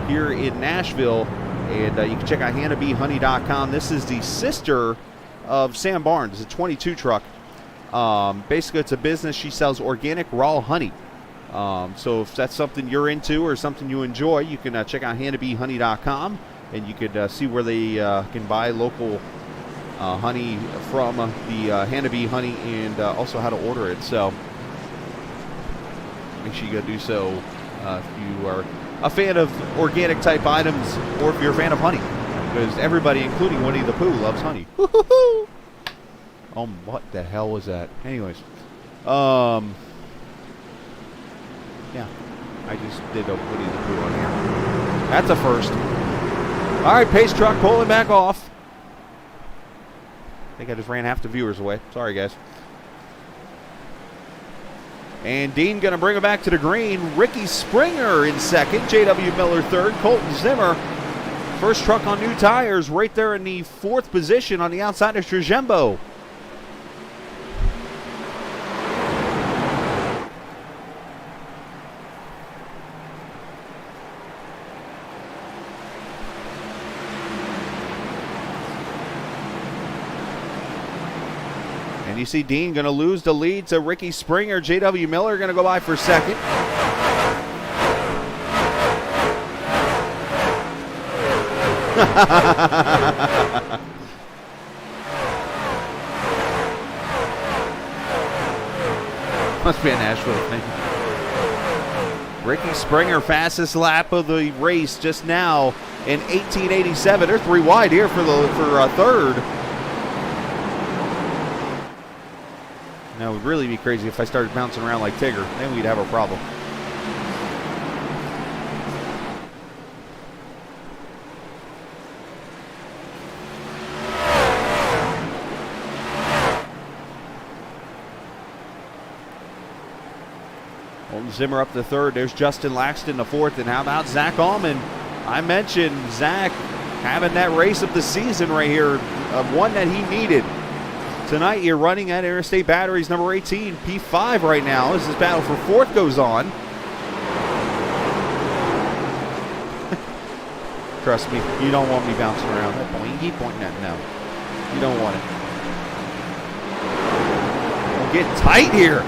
Speaker 1: here in Nashville. And you can check out HannahBeeHoney.com. This is the sister of Sam Barnes, a 22 truck. Basically, it's a business. She sells organic raw honey. So if that's something you're into or something you enjoy, you can check out HannahBeeHoney.com, and you could see where they can buy local honey from the HannahBee Honey, and also how to order it. So make sure you go do so if you are a fan of organic type items, or if you're a fan of honey, because everybody, including Winnie the Pooh, loves honey. Oh, what the hell was that? Anyways, yeah, I just did a Winnie the Pooh on here. That's a first. All right, pace truck pulling back off. I think I just ran half the viewers away. Sorry, guys. And Dean going to bring it back to the green. Ricky Springer in second. J.W. Miller third. Colton Zimmer, first truck on new tires, right there in the fourth position on the outside of Trajembo. And you see Dean going to lose the lead to Ricky Springer. J.W. Miller going to go by for second. Must be a Nashville thing. Ricky Springer, fastest lap of the race just now in 1887. They're three wide here for third. Now, it would really be crazy if I started bouncing around like Tigger. Then we'd have a problem. Colton Zimmer up to third. There's Justin Laxton the fourth. And how about Zach Allman? I mentioned Zach having that race of the season right here, one that he needed. Tonight, you're running at Interstate Batteries number 18, P5 right now, as this battle for fourth goes on. Trust me, you don't want me bouncing around. You keep pointing at no. You don't want it. Don't get tight here.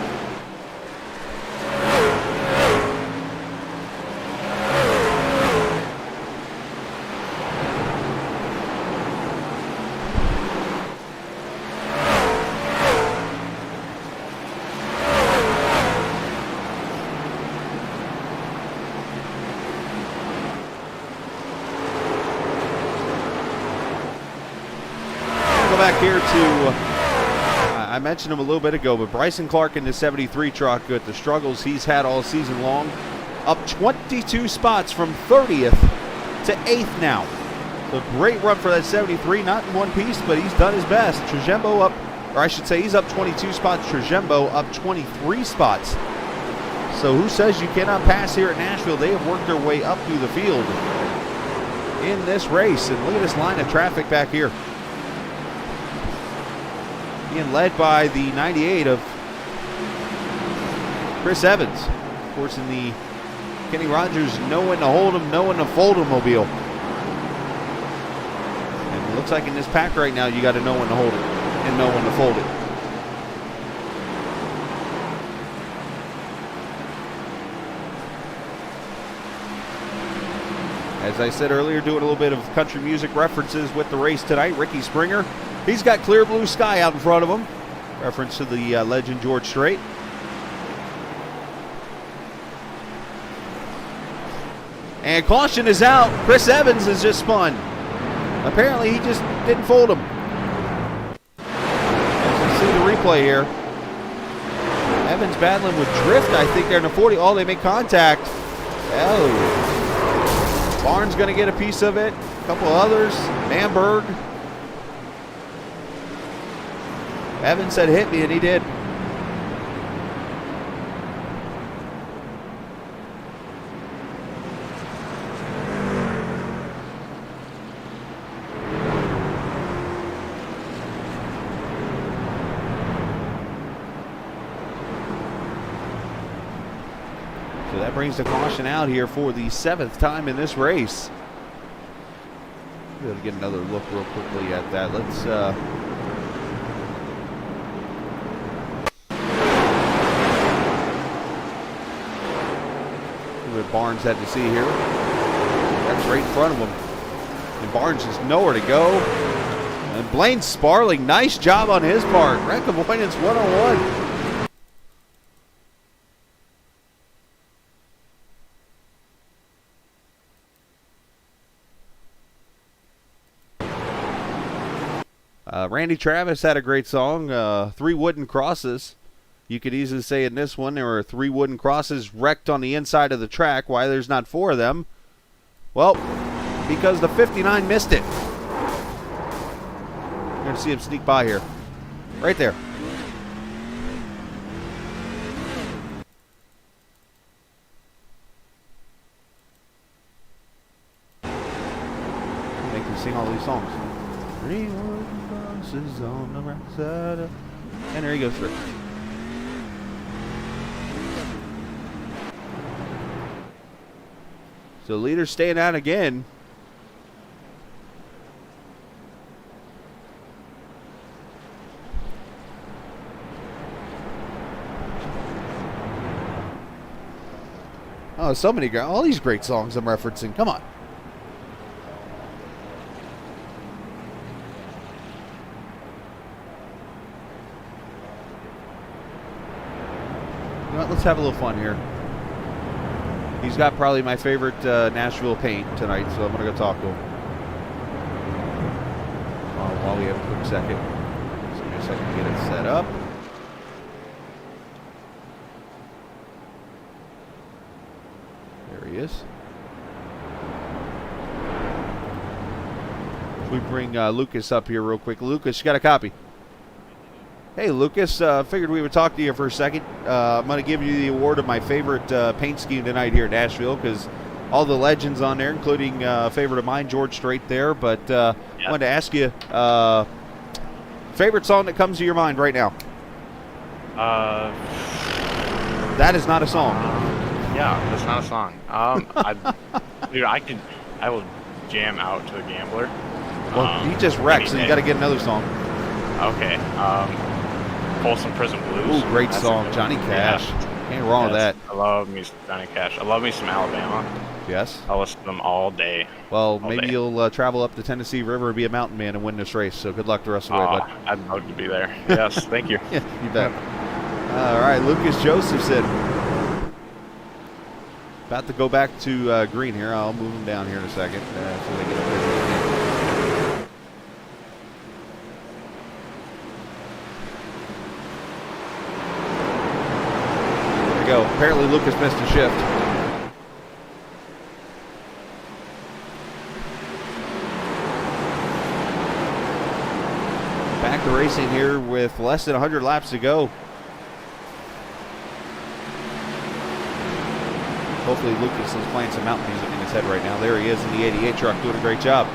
Speaker 1: Back here to, I mentioned him a little bit ago, but Bryson Clark in the 73 truck, with the struggles he's had all season long, up 22 spots from 30th to 8th now. So great run for that 73, not in one piece, but he's done his best. Trajembo up, or I should say he's up 22 spots, Trajembo up 23 spots. So who says you cannot pass here at Nashville? They have worked their way up through the field in this race, and look at this line of traffic back here. Being led by the 98 of Chris Evans. Of course, in the Kenny Rogers know when to hold him, know when to fold him mobile. And it looks like in this pack right now, you got to know when to hold it and know when to fold it. As I said earlier, doing a little bit of country music references with the race tonight. Ricky Springer, he's got Clear Blue Sky out in front of him. Reference to the legend George Strait. And caution is out. Chris Evans has just spun. Apparently, he just didn't fold him. As you see the replay here. Evans battling with drift, I think, there in the 40. Oh, they make contact. Oh. Barnes going to get a piece of it. A couple others. Manberg. Evans said, hit me, and he did. So that brings the caution out here for the 7th time in this race. We'll get another look real quickly at that. Let's see what Barnes had to see here. That's right in front of him. And Barnes has nowhere to go. And Blaine Sparling, nice job on his part. Wreck avoidance 101. Randy Travis had a great song, 3 Wooden Crosses. You could easily say in this one there were 3 wooden crosses wrecked on the inside of the track. Why there's not 4 of them? Well, because the 59 missed it. You're going to see him sneak by here. Right there. Make him sing all these songs. 3 wooden crosses on the right side of... And there he goes through. So leader's staying out again. Oh, so many, all these great songs I'm referencing. Come on. You know what, let's have a little fun here. He's got probably my favorite Nashville paint tonight, so I'm going to go talk to him. While we have a quick second. Just give me a second to get it set up. There he is. We bring Lucas up here real quick. Lucas, you got a copy? Hey, Lucas, figured we would talk to you for a second. I'm going to give you the award of my favorite paint scheme tonight here in Nashville because all the legends on there, including a favorite of mine, George Strait there. But I wanted to ask you, favorite song that comes to your mind right now? That is not a song.
Speaker 2: Yeah, that's not a song. I will jam out to the Gambler.
Speaker 1: Well, he just wrecked, so you got to get another song.
Speaker 2: Okay. Folsom Prison Blues.
Speaker 1: Ooh, great song. Johnny Cash.
Speaker 2: Yeah.
Speaker 1: Ain't wrong with that.
Speaker 2: I love me some Johnny Cash. I love me some Alabama.
Speaker 1: Yes.
Speaker 2: I'll listen to them all day.
Speaker 1: Well, maybe you'll travel up the Tennessee River and be a mountain man and win this race, so good luck the rest of the way, bud.
Speaker 2: I'd love to be there. Yes, thank you.
Speaker 1: Yeah, you bet. All right, Lucas Josephson. About to go back to green here. I'll move him down here in a second so they get up there. Go. Apparently Lucas missed a shift. Back to racing here with less than 100 laps to go. Hopefully Lucas is playing some mountain music in his head right now. There he is in the 88 truck doing a great job.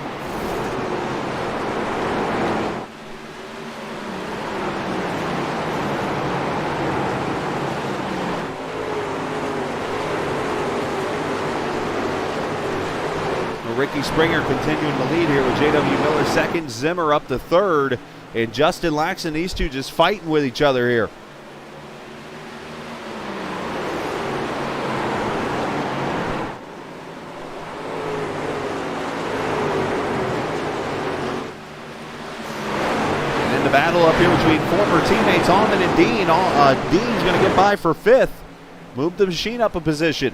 Speaker 1: Ricky Springer continuing the lead here with J.W. Miller second, Zimmer up to third, and Justin Laxton, these two just fighting with each other here. And in the battle up here between former teammates Allman and Dean, Dean's going to get by for fifth. Move the machine up a position.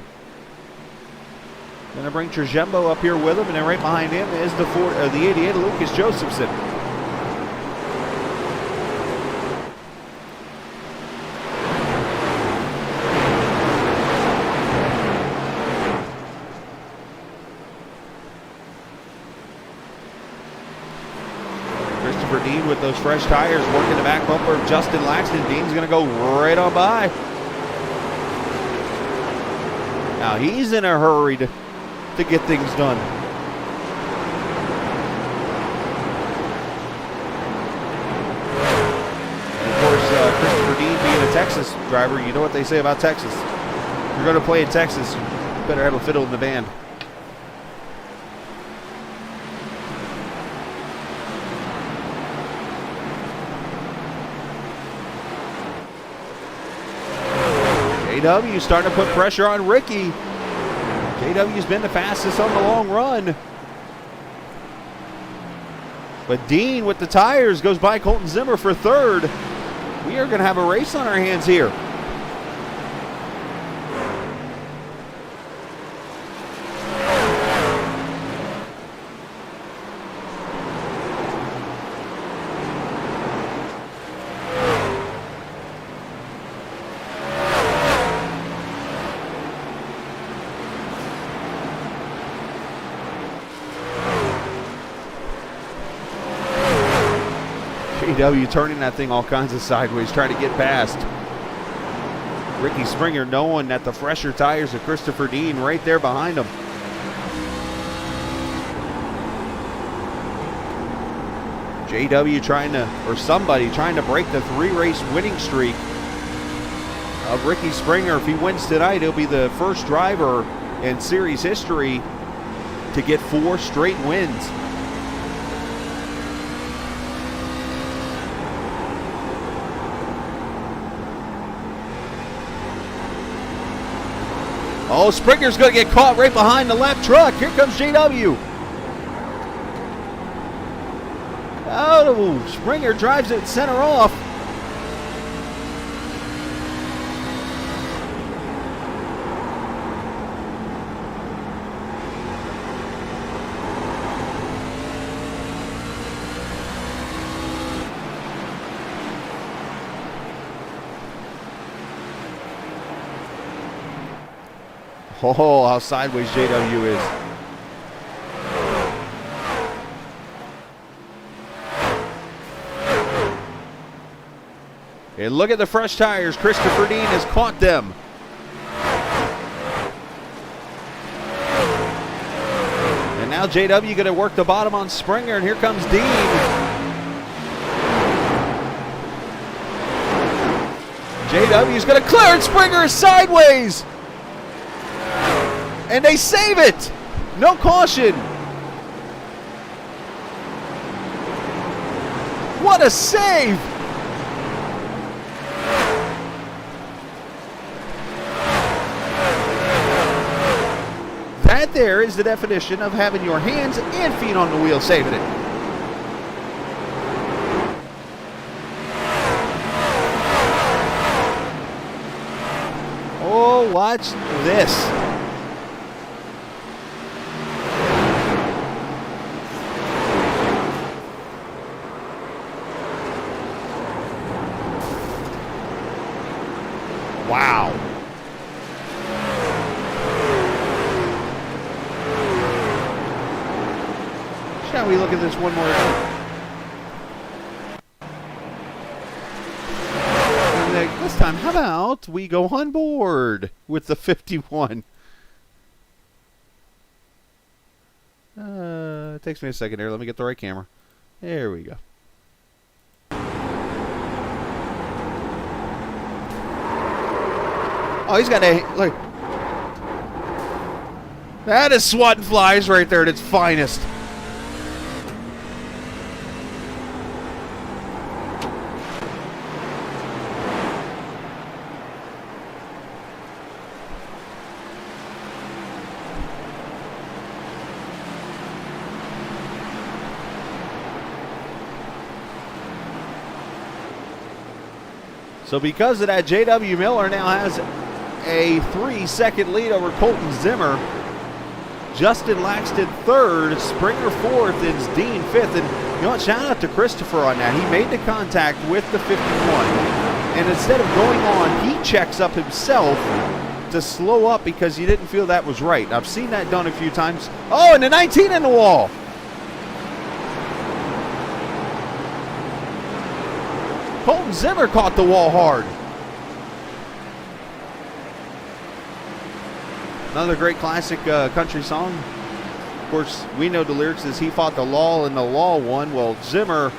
Speaker 1: Going to bring Trajembo up here with him, and then right behind him is the 88, Lucas Josephson. Christopher Dean with those fresh tires, working the back bumper of Justin Laxton. Dean's going to go right on by. Now he's in a hurry to get things done. And of course, Christopher Dean being a Texas driver, you know what they say about Texas. If you're going to play in Texas, you better have a fiddle in the band. JW starting to put pressure on Ricky. JW's been the fastest on the long run. But Dean with the tires goes by Colton Zimmer for third. We are going to have a race on our hands here. JW turning that thing all kinds of sideways, trying to get past. Ricky Springer knowing that the fresher tires of Christopher Dean right there behind him. JW trying to, or somebody trying to break the 3-race winning streak of Ricky Springer. If he wins tonight, he'll be the first driver in series history to get 4 straight wins. Oh, Springer's going to get caught right behind the left truck. Here comes JW. Oh, Springer drives it center off. Oh, how sideways JW is. And look at the fresh tires. Christopher Dean has caught them. And now JW going to work the bottom on Springer, and here comes Dean. JW's going to clear, and Springer is sideways. And they save it. No caution. What a save. That there is the definition of having your hands and feet on the wheel, saving it. Oh, watch this. Wow. Shall we look at this one more time? And this time, how about we go on board with the 51? It takes me a second here. Let me get the right camera. There we go. Oh, he's got a, look. That is swatting flies right there at its finest. So because of that, J.W. Miller now has a 3-second lead over Colton Zimmer. Justin Laxton third, Springer fourth, and Dean fifth. And you know what? Shout out to Christopher on that. He made the contact with the 51, and instead of going on, he checks up himself to slow up because he didn't feel that was right. I've seen that done a few times. Oh, and the 19 in the wall. Colton Zimmer caught the wall hard. Another great classic country song. Of course, we know the lyrics is he fought the law and the law won. Well, Zimmer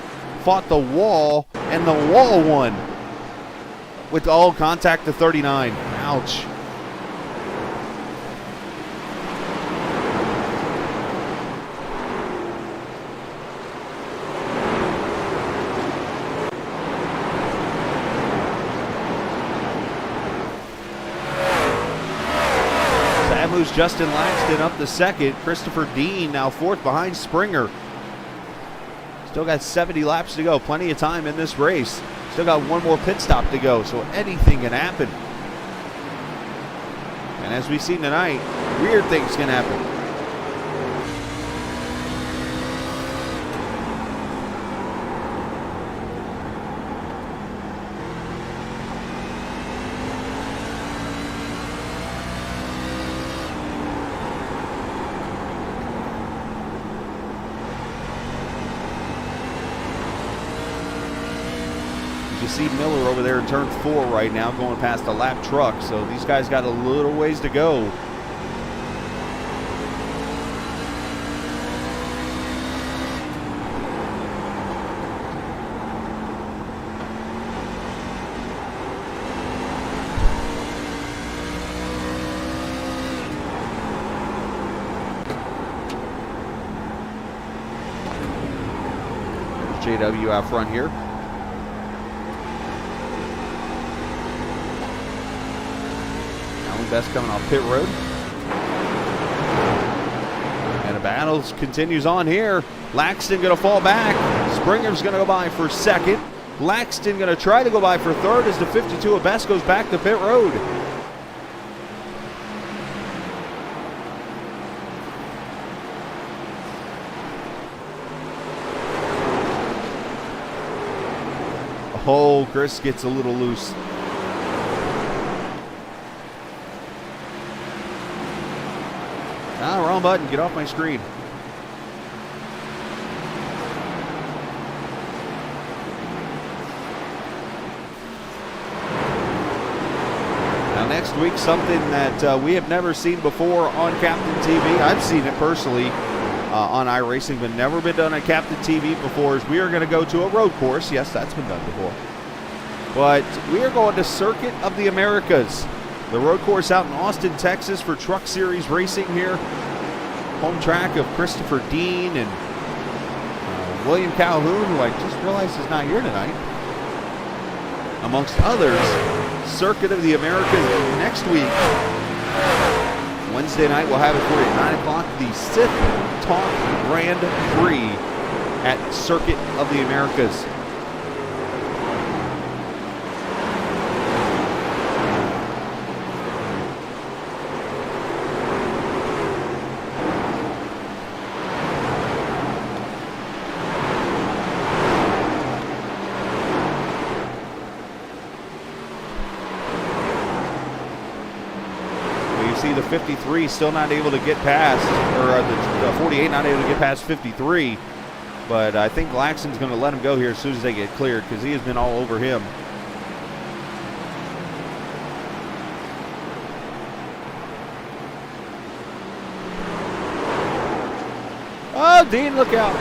Speaker 1: fought the wall and the wall won. With all contact to 39. Ouch. Moves Justin Laxton up the second. Christopher Dean now fourth behind Springer. Still got 70 laps to go. Plenty of time in this race. Still got one more pit stop to go, so anything can happen. And as we've seen tonight, weird things can happen. You see Miller over there in turn 4 right now going past the lap truck, so these guys got a little ways to go. There's JW out front here. Best coming off pit road. And the battle continues on here. Laxton going to fall back. Springer's going to go by for second. Laxton going to try to go by for third as the 52 of Best goes back to pit road. Oh, Chris gets a little loose. Ah, wrong button. Get off my screen. Now next week, something that we have never seen before on Captain TV. I've seen it personally on iRacing, but never been done on Captain TV before. Is we are going to go to a road course. Yes, that's been done before. But we are going to Circuit of the Americas. The road course out in Austin, Texas for Truck Series racing here. Home track of Christopher Dean and William Calhoun, who I just realized is not here tonight. Amongst others, Circuit of the Americas next week. Wednesday night we'll have it for you at 9 o'clock. The Sith Talk Grand Prix at Circuit of the Americas. See the 53 still not able to get past, or the 48 not able to get past 53. But I think Laxton's going to let him go here as soon as they get cleared because he has been all over him. Oh, Dean, look out.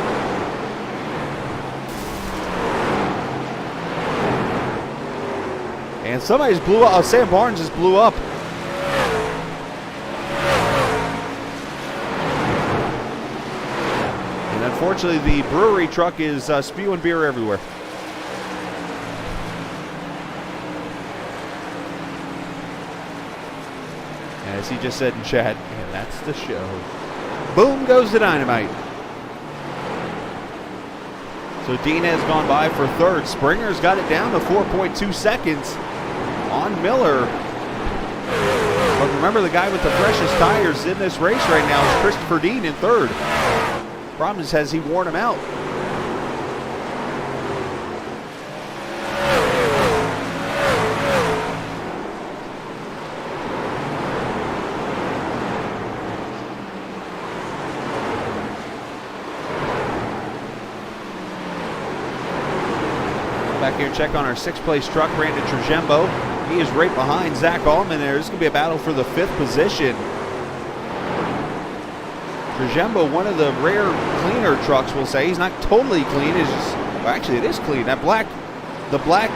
Speaker 1: And somebody just blew up. Oh, Sam Barnes just blew up. Unfortunately, the brewery truck is spewing beer everywhere. And as he just said in chat, and that's the show. Boom goes the dynamite. So Dean has gone by for third. Springer's got it down to 4.2 seconds on Miller. But remember, the guy with the freshest tires in this race right now is Christopher Dean in third. Problem is, has he worn him out? Back here, check on our sixth-place truck, Brandon Trujembo. He is right behind Zach Allman there. This is going to be a battle for the fifth position. Trujembo, one of the rare cleaner trucks, we'll say. He's not totally clean. It's just, well, actually, it is clean. That the black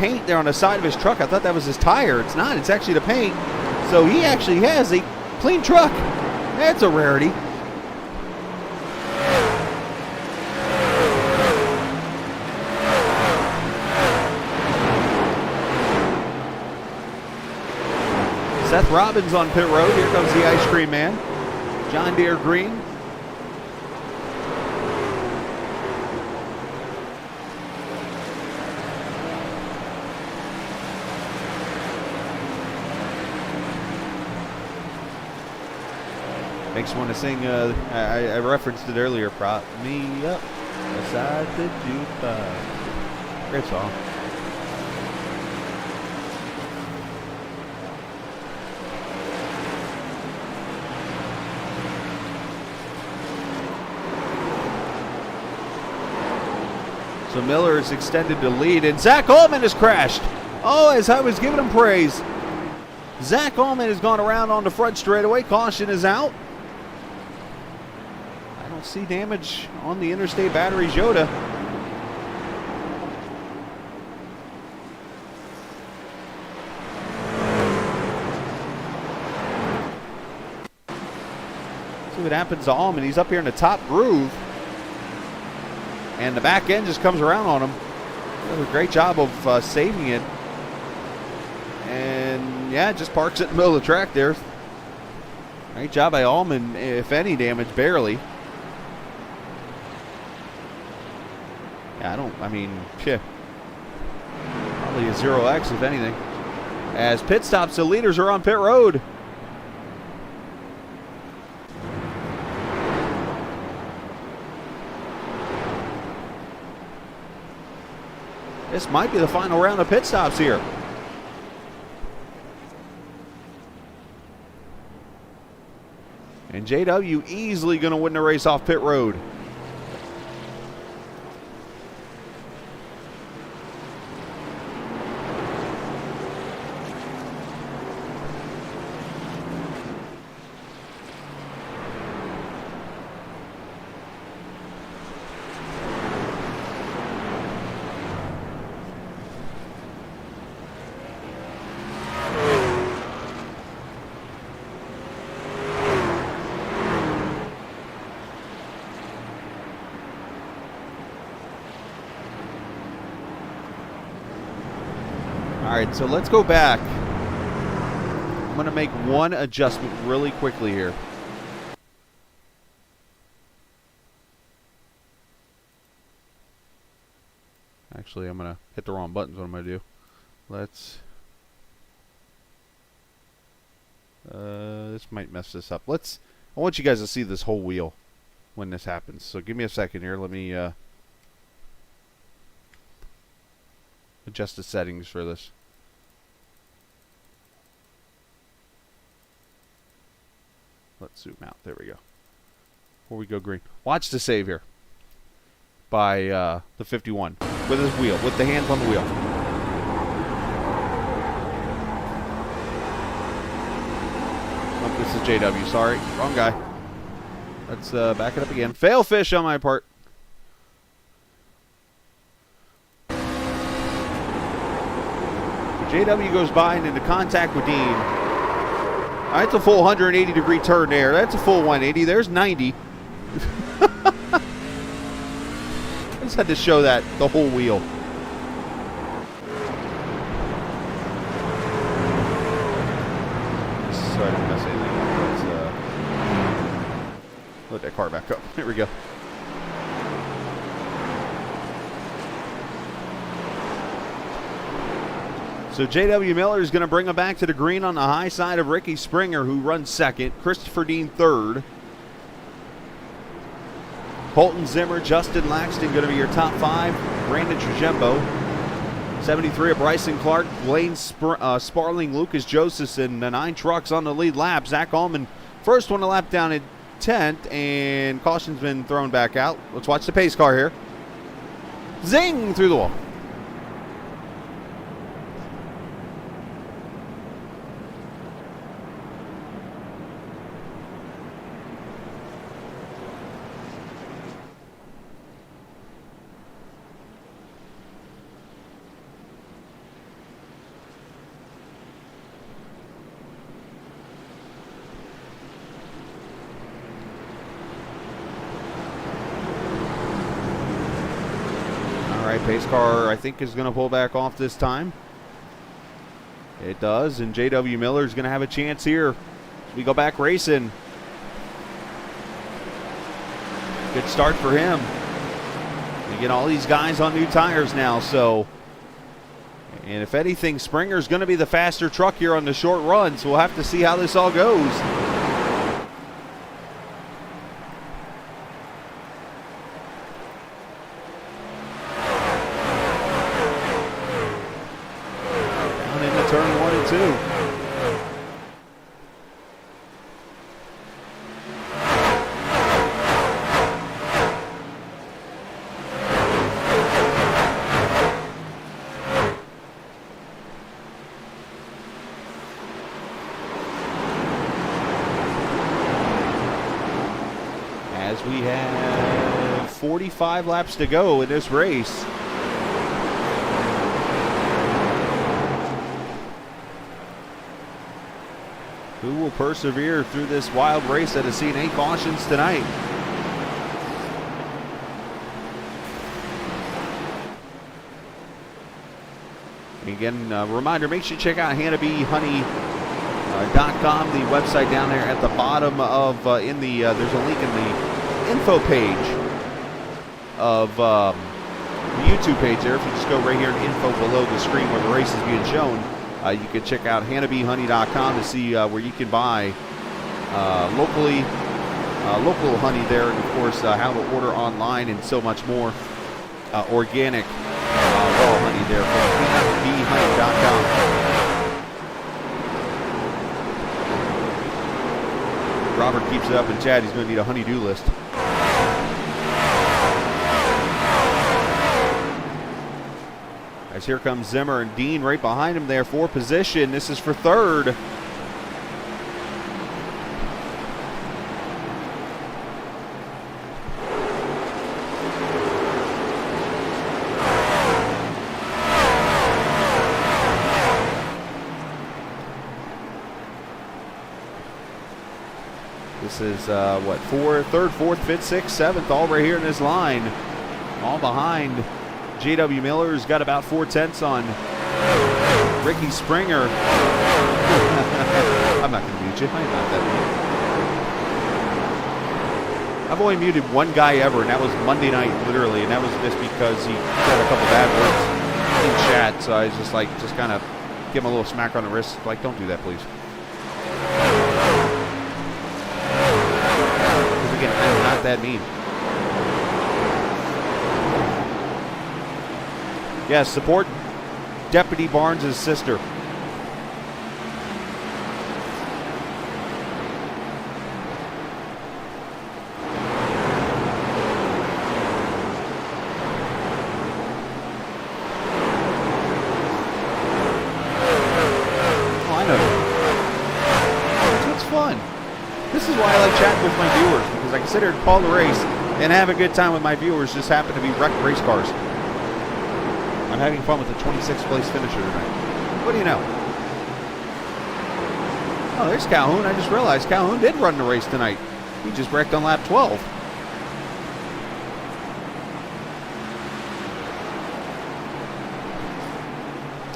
Speaker 1: paint there on the side of his truck, I thought that was his tire. It's not. It's actually the paint. So he actually has a clean truck. That's a rarity. Seth Robbins on pit road. Here comes the ice cream man. John Deere green. Makes me want to sing, I referenced it earlier, Prop Me Up Beside the Jukebox. Great song. So Miller is extended to lead, and Zach Allman has crashed. Oh, as I was giving him praise. Zach Allman has gone around on the front straightaway. Caution is out. I don't see damage on the Interstate Batteries Yoda. See what happens to Allman. He's up here in the top groove. And the back end just comes around on him. Does a great job of saving it. And yeah, it just parks it in the middle of the track there. Great job by Allman, if any damage, barely. Yeah, probably a 0X if anything. As pit stops, the leaders are on pit road. This might be the final round of pit stops here. And JW easily going to win the race off pit road. All right, so let's go back. I'm going to make one adjustment really quickly here. Actually, I'm going to hit the wrong buttons. What I'm going to do. Let's... this might mess this up. I want you guys to see this whole wheel when this happens. So give me a second here. Let me adjust the settings for this. Let's zoom out. There we go. Before we go green. Watch the save here by the 51 with his wheel, with the hands on the wheel. Oh, this is JW. Sorry. Wrong guy. Let's back it up again. Fail fish on my part. JW goes by and into contact with Dean. That's a full 180-degree turn there. That's a full 180. There's 90. I just had to show that, the whole wheel. Sorry, I didn't miss anything. Let's load that car back up. Here we go. So J.W. Miller is going to bring him back to the green on the high side of Ricky Springer, who runs second. Christopher Dean third. Colton Zimmer, Justin Laxton going to be your top five. Brandon Trujembo. 73 of Bryson Clark, Blaine Sparling, Lucas Josephson, the 9 trucks on the lead lap. Zach Allman, first one to lap down at 10th, and caution's been thrown back out. Let's watch the pace car here. Zing through the wall. Pace car, I think, is going to pull back off this time. It does, and J.W. Miller is going to have a chance here as we go back racing. Good start for him. We get all these guys on new tires now, so. And if anything, Springer's going to be the faster truck here on the short run, so we'll have to see how this all goes. Turn 1 and 2. As we have 45 laps to go in this race. Who will persevere through this wild race that has seen 8 cautions tonight? Again, a reminder, make sure you check out HannahBee Honey.com, the website down there at the bottom of, there's a link in the info page of the YouTube page there. If you just go right here in info below the screen where the race is being shown, you can check out HannahBeeHoney.com to see where you can buy local honey there, and of course how to order online and so much more. Organic raw honey there from HannahBeeHoney.com. Robert keeps it up, and Chad, he's going to need a honey-do list. As here comes Zimmer and Dean right behind him there for position. This is for third. This is third, fourth, fifth, sixth, seventh, all right here in this line. All behind. J.W. Miller's got about 4/10 on Ricky Springer. I'm not going to mute you. I'm not that mean. I've only muted one guy ever, and that was Monday night, literally, and that was just because he said a couple bad words in chat, so I was just kind of give him a little smack on the wrist, like, don't do that, please. Because, again, I'm not that mean. Yes, support Deputy Barnes' sister. Oh, I know. It's fun. This is why I like chatting with my viewers, because I consider it call the race and have a good time with my viewers. Just happen to be wrecked race cars. I'm having fun with the 26th place finisher tonight. What do you know? Oh, there's Calhoun. I just realized Calhoun did run the race tonight. He just wrecked on lap 12.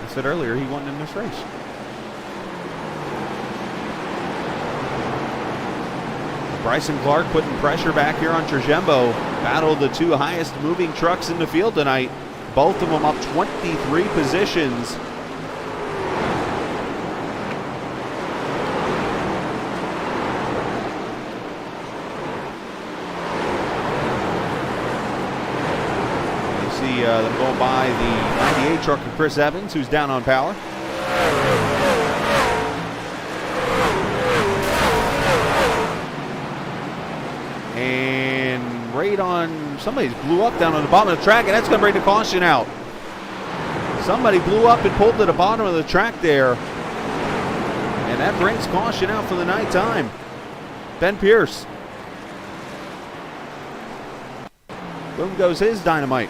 Speaker 1: I said earlier he won in this race. Bryson Clark putting pressure back here on Trujembo. Battled the 2 highest moving trucks in the field tonight. Both of them up 23 positions. them going by the 98 truck of Chris Evans, who's down on power. And right on, somebody's blew up down on the bottom of the track, and that's going to bring the caution out. Somebody blew up and pulled to the bottom of the track there. And that brings caution out for the night time. Ben Pierce. Boom goes his dynamite.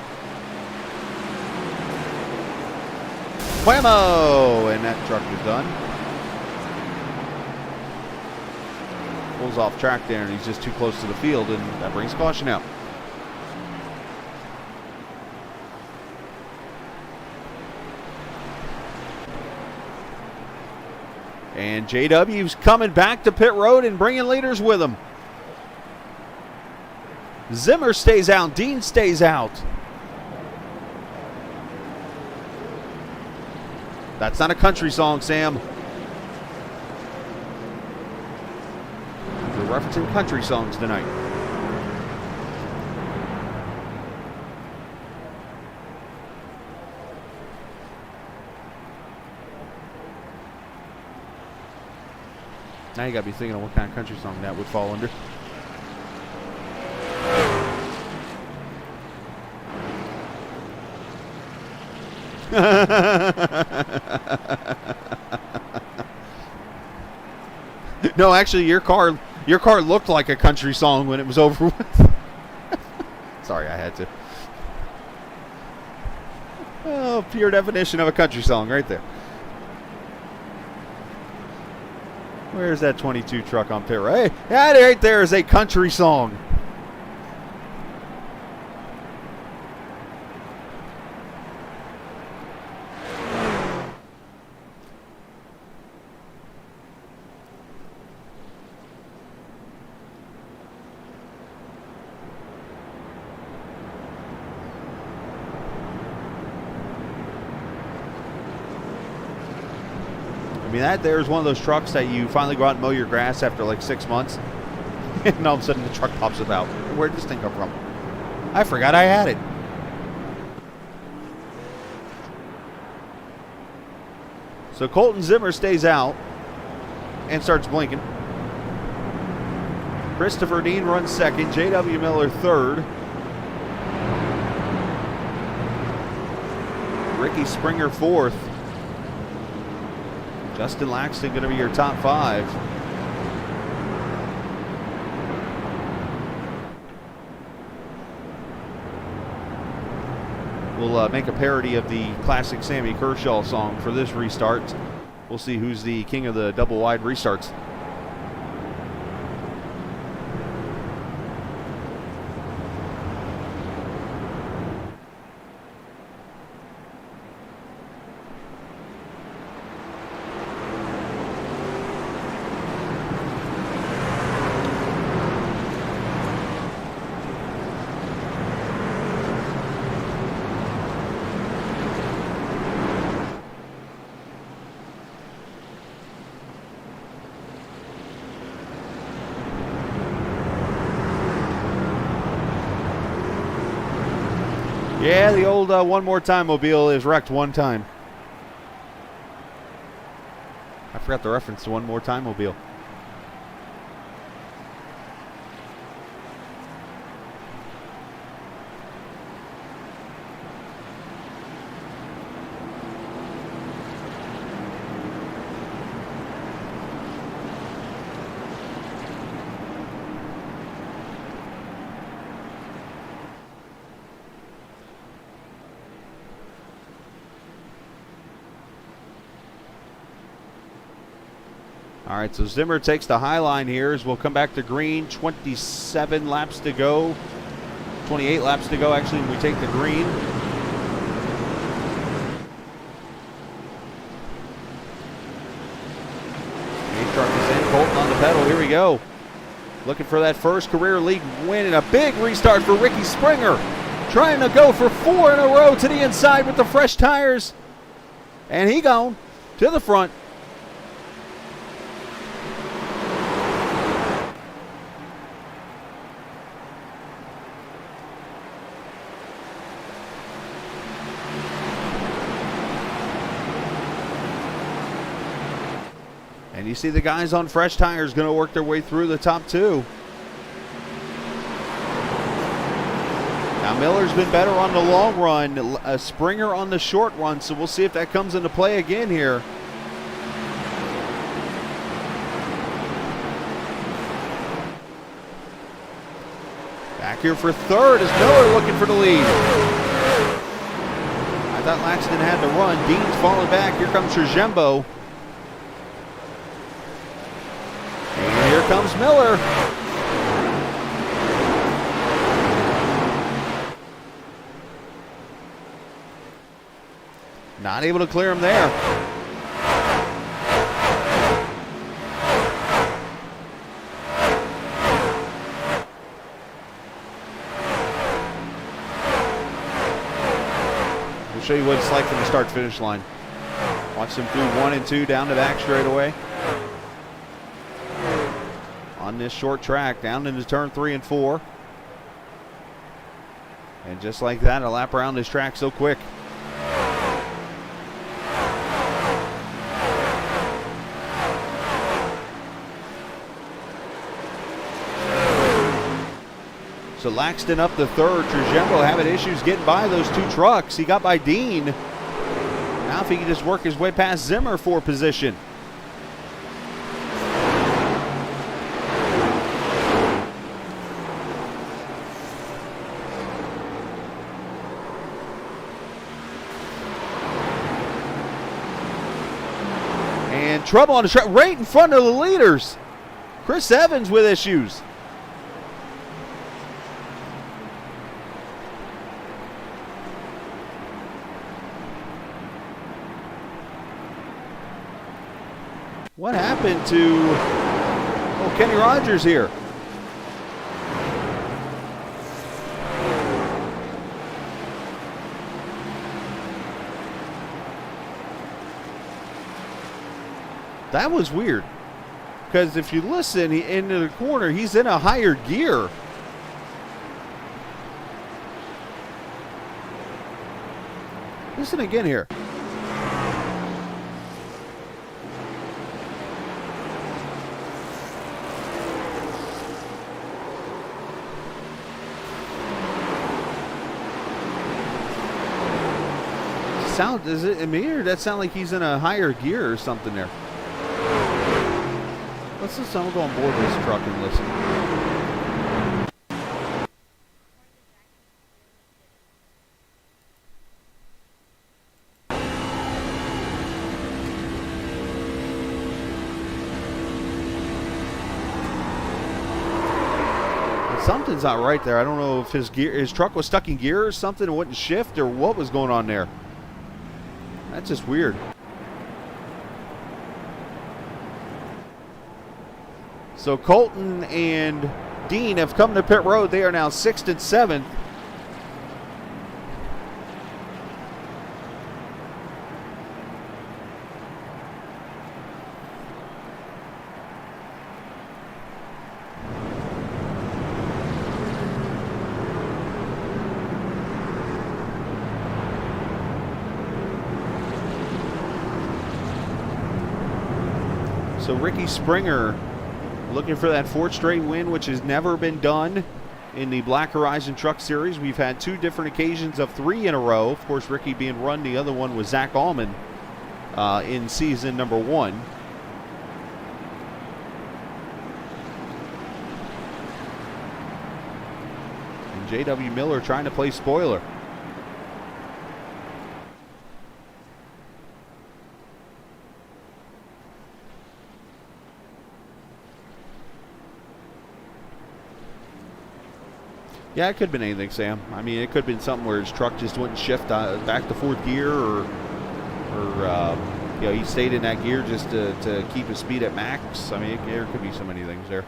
Speaker 1: Whammo! And that truck is done. Pulls off track there, and he's just too close to the field, and that brings caution out. And JW's coming back to pit road and bringing leaders with him. Zimmer stays out. Dean stays out. That's not a country song, Sam. We're referencing country songs tonight. Now you got to be thinking of what kind of country song that would fall under. No, actually, your car looked like a country song when it was over with. Sorry, I had to. Oh, pure definition of a country song right there. Where's that 22 truck on pit road? Hey, that right there is a country song. I mean, that there's one of those trucks that you finally go out and mow your grass after like 6 months, and all of a sudden the truck pops about. Where'd this thing come from? I forgot I had it. So Colton Zimmer stays out and starts blinking. Christopher Dean runs second. J.W. Miller third. Ricky Springer fourth. Justin Laxton going to be your top five. We'll make a parody of the classic Sammy Kershaw song for this restart. We'll see who's the king of the double wide restarts. Yeah, the old One More Time mobile is wrecked one time. I forgot the reference to One More Time mobile. All right, so Zimmer takes the high line here as we'll come back to green. 27 laps to go. 28 laps to go, actually, when we take the green. A-Truck is in. Colton on the pedal. Here we go. Looking for that first career league win and a big restart for Ricky Springer. Trying to go for 4 in a row to the inside with the fresh tires. And he gone to the front. And you see the guys on fresh tires going to work their way through the top two. Now Miller's been better on the long run, Springer on the short run, so we'll see if that comes into play again here. Back here for third is Miller looking for the lead. I thought Laxton had to run. Dean's falling back. Here comes Trajembo. And here comes Miller. Not able to clear him there. We'll show you what it's like from the start-finish line. Watch them through 1 and 2 down to back straight away. On this short track, down into turn 3 and 4. And just like that, a lap around this track so quick. So Laxton up the third. Trajembo having issues getting by those two trucks. He got by Dean. Now if he can just work his way past Zimmer for position. And trouble on the track right in front of the leaders. Chris Evans with issues. What happened to Kenny Rogers here? That was weird. Because if you listen into the corner, he's in a higher gear. Listen again here. Does it me, or that sound like he's in a higher gear or something there? Let's listen. I'll go on board this truck and listen. Something's not right there. I don't know if his truck was stuck in gear or something and wouldn't shift, or what was going on there. That's just weird. So Colton and Dean have come to pit road. They are now 6th and 7th. So Ricky Springer looking for that 4th straight win, which has never been done in the Black Horizon Truck Series. We've had 2 different occasions of 3 in a row. Of course, Ricky being run. The other one was Zach Allman in season number 1. And J.W. Miller trying to play spoiler. Yeah, it could have been anything, Sam. I mean, it could have been something where his truck just wouldn't shift back to 4th gear, or he stayed in that gear just to keep his speed at max. I mean, there could be so many things there.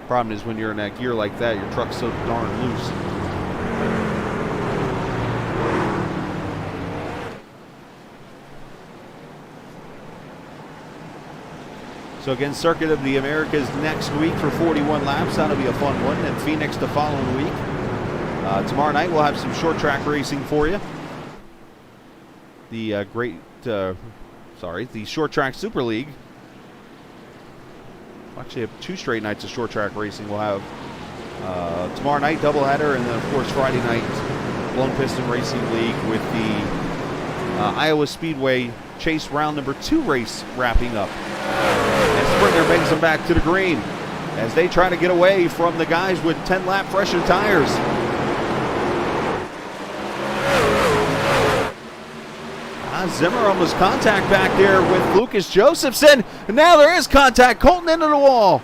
Speaker 1: Problem is when you're in that gear like that, your truck's so darn loose. So again, Circuit of the Americas next week for 41 laps. That'll be a fun one. And Phoenix the following week. Tomorrow night we'll have some short track racing for you. The Great the Short Track Super League. We'll actually have 2 straight nights of short track racing. We'll have tomorrow night doubleheader, and then of course Friday night Blown Piston Racing League with the Iowa Speedway Chase round number 2 race wrapping up. And Springer brings them back to the green as they try to get away from the guys with 10-lap fresher tires. Zimmer almost contact back there with Lucas Josephson. And now there is contact. Colton into the wall.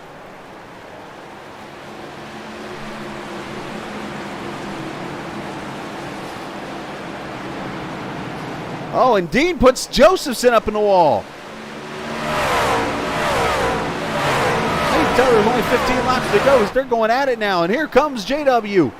Speaker 1: Oh, and Dean puts Josephson up in the wall. They tell there's only 15 laps to go. They're going at it now. And here comes JW.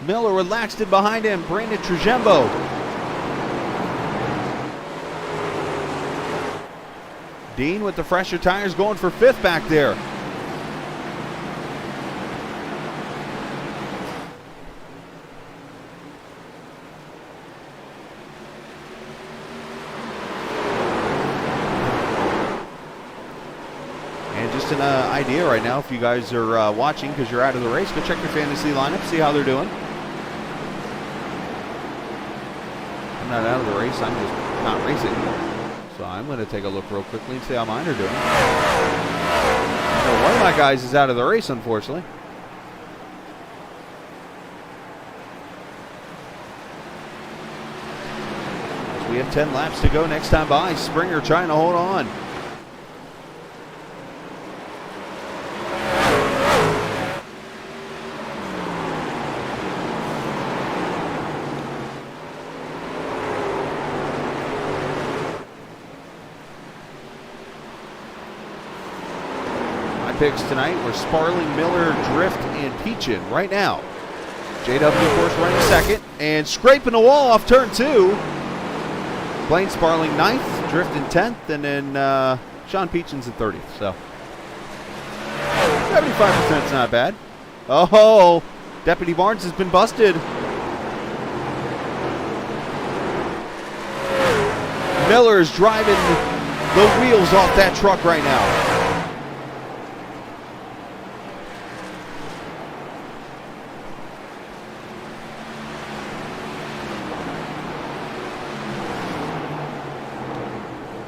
Speaker 1: Miller relaxed it behind him. Brandon Trujembo. Dean with the fresher tires going for 5th back there. And just an idea right now, if you guys are watching because you're out of the race, go check your fantasy lineup, see how they're doing. I'm not out of the race, I'm just not racing. So I'm going to take a look real quickly and see how mine are doing. So one of my guys is out of the race, unfortunately. So we have 10 laps to go next time by. Springer trying to hold on. Picks tonight were Sparling, Miller, Drift, and Peachin. Right now, JW, of course, running 2nd and scraping the wall off turn 2. Blaine Sparling 9th, Drift in 10th, and then Sean Peachin's in 30th. So 75% is not bad. Oh, Deputy Barnes has been busted. Miller is driving the wheels off that truck right now.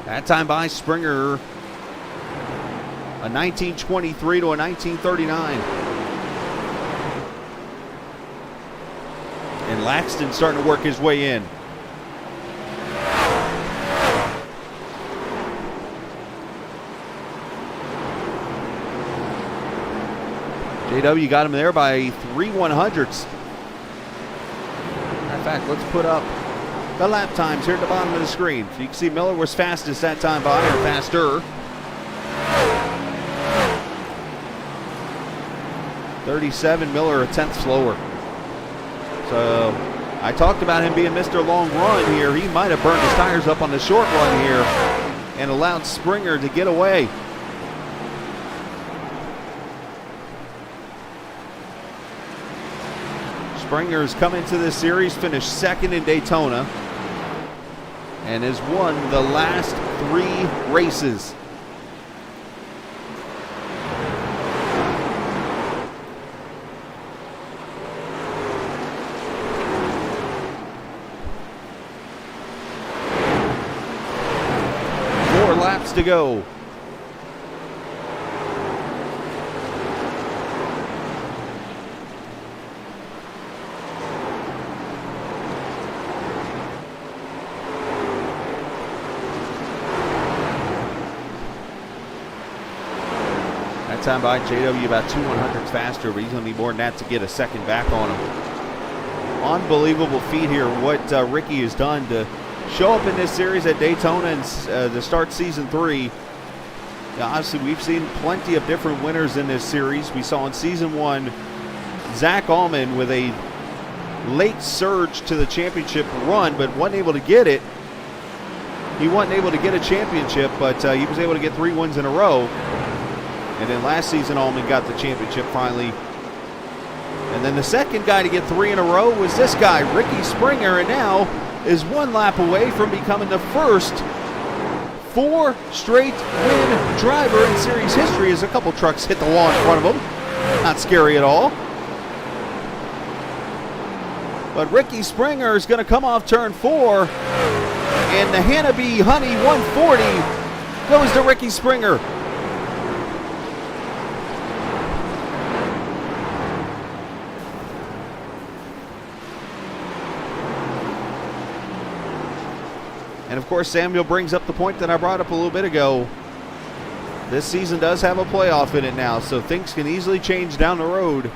Speaker 1: That time by Springer, a 1923 to a 1939. And Laxton starting to work his way in. JW got him there by 3/100ths. In fact, let's put up the lap times here at the bottom of the screen. So you can see Miller was fastest that time by, or faster. 37, Miller a 10th slower. So I talked about him being Mr. Long Run here. He might have burned his tires up on the short run here and allowed Springer to get away. Springer's come into this series, finished 2nd in Daytona, and has won the last 3 races. Four laps to go. Time by JW about 2/100ths faster, but he's going to need more than that to get a second back on him. Unbelievable feat here what Ricky has done to show up in this series at Daytona and to start season 3. Now, obviously, we've seen plenty of different winners in this series. We saw in season 1 Zach Allman with a late surge to the championship run, but wasn't able to get it. he wasn't able to get a championship, but he was able to get 3 wins in a row. And then last season, Allman got the championship finally. And then the second guy to get 3 in a row was this guy, Ricky Springer, and now is 1 lap away from becoming the first 4 straight win driver in series history as a couple trucks hit the wall in front of him. Not scary at all. But Ricky Springer is going to come off turn 4, and the HannahBee Honey 140 goes to Ricky Springer. And of course, Samuel brings up the point that I brought up a little bit ago. This season does have a playoff in it now, so things can easily change down the road.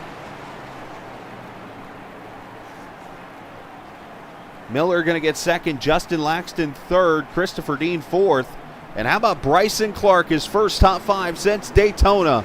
Speaker 1: Miller going to get second, Justin Laxton third, Christopher Dean fourth. And how about Bryson Clark, his first top 5 since Daytona?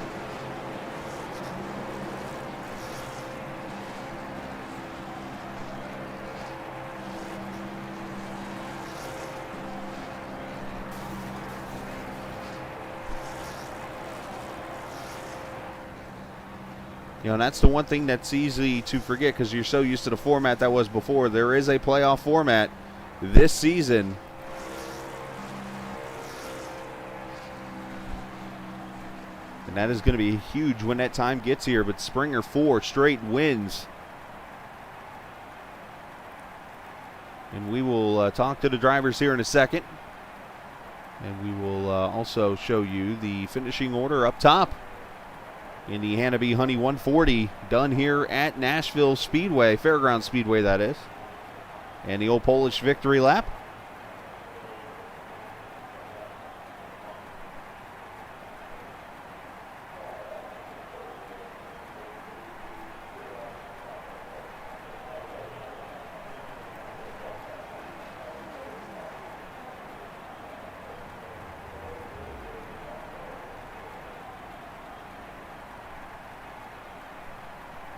Speaker 1: You know, and that's the one thing that's easy to forget because you're so used to the format that was before. There is a playoff format this season. And that is going to be huge when that time gets here. But Springer 4 straight wins. And we will talk to the drivers here in a second. And we will also show you the finishing order up top in the HannahBee Honey 140, done here at Nashville Speedway, Fairground Speedway that is. And the old Polish victory lap.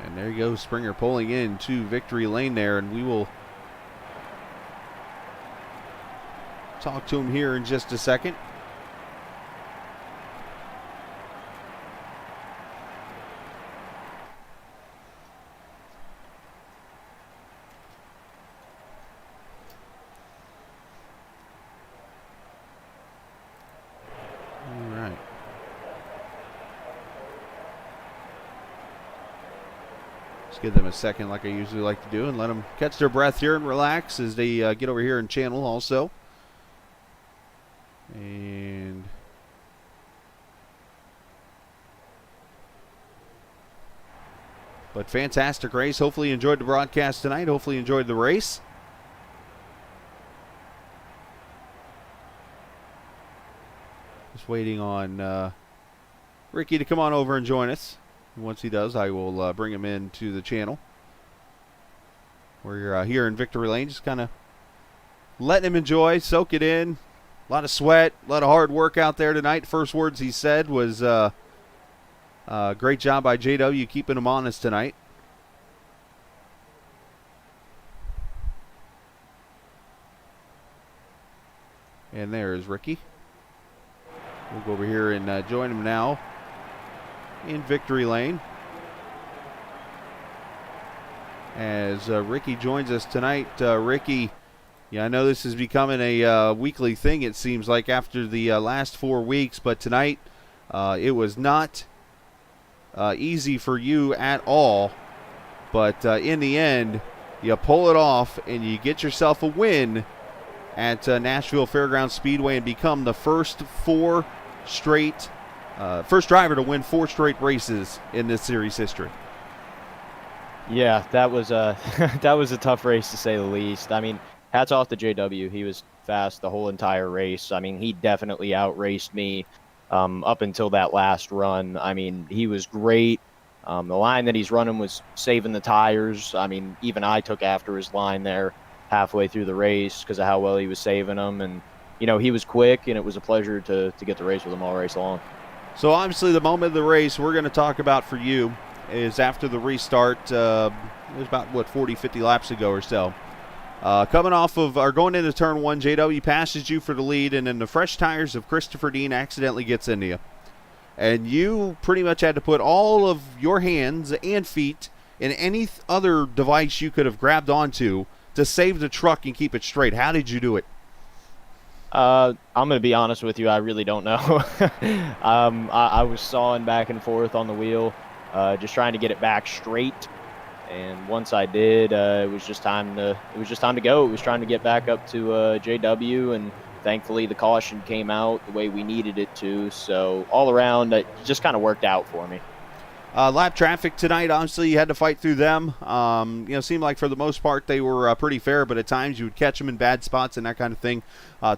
Speaker 1: And there you go, Springer pulling into victory lane there, and we will talk to him here in just a second. Give them a second like I usually like to do and let them catch their breath here and relax as they get over here and channel also. And but fantastic race. Hopefully you enjoyed the broadcast tonight. Hopefully you enjoyed the race. Just waiting on Ricky to come on over and join us. Once he does, I will bring him into the channel. We're here in Victory Lane, just kind of letting him enjoy, soak it in. A lot of sweat, a lot of hard work out there tonight. First words he said was, great job by JW keeping him honest tonight. And there's Ricky. We'll go over here and join him now in Victory Lane as Ricky joins us tonight. Ricky, yeah, I know this is becoming a weekly thing, it seems like, after the last 4 weeks, but tonight it was not easy for you at all, but in the end you pull it off and you get yourself a win at Nashville Fairground Speedway and become the first first driver to win 4 straight races in this series history.
Speaker 3: Yeah, that was a that was a tough race to say the least. I mean, hats off to JW. He was fast the whole entire race. I mean, he definitely outraced me up until that last run. I mean, he was great. The line that he's running was saving the tires. I mean, even I took after his line there halfway through the race because of how well he was saving them. And, you know, he was quick, and it was a pleasure to get the race with him all race long.
Speaker 1: So obviously the moment of the race we're going to talk about for you is after the restart. It was about, 40, 50 laps ago or so. Coming off of, or going into turn 1, JW passes you for the lead, and then the fresh tires of Christopher Dean accidentally gets into you. And you pretty much had to put all of your hands and feet in any other device you could have grabbed onto to save the truck and keep it straight. How did you do it?
Speaker 3: I'm going to be honest with you. I really don't know. I was sawing back and forth on the wheel, just trying to get it back straight. And once I did, it was just time to go. It was trying to get back up to JW, and thankfully the caution came out the way we needed it to. So all around, it just kind of worked out for me.
Speaker 1: Lap traffic tonight, obviously you had to fight through them. Seemed like for the most part they were pretty fair, but at times you would catch them in bad spots and that kind of thing.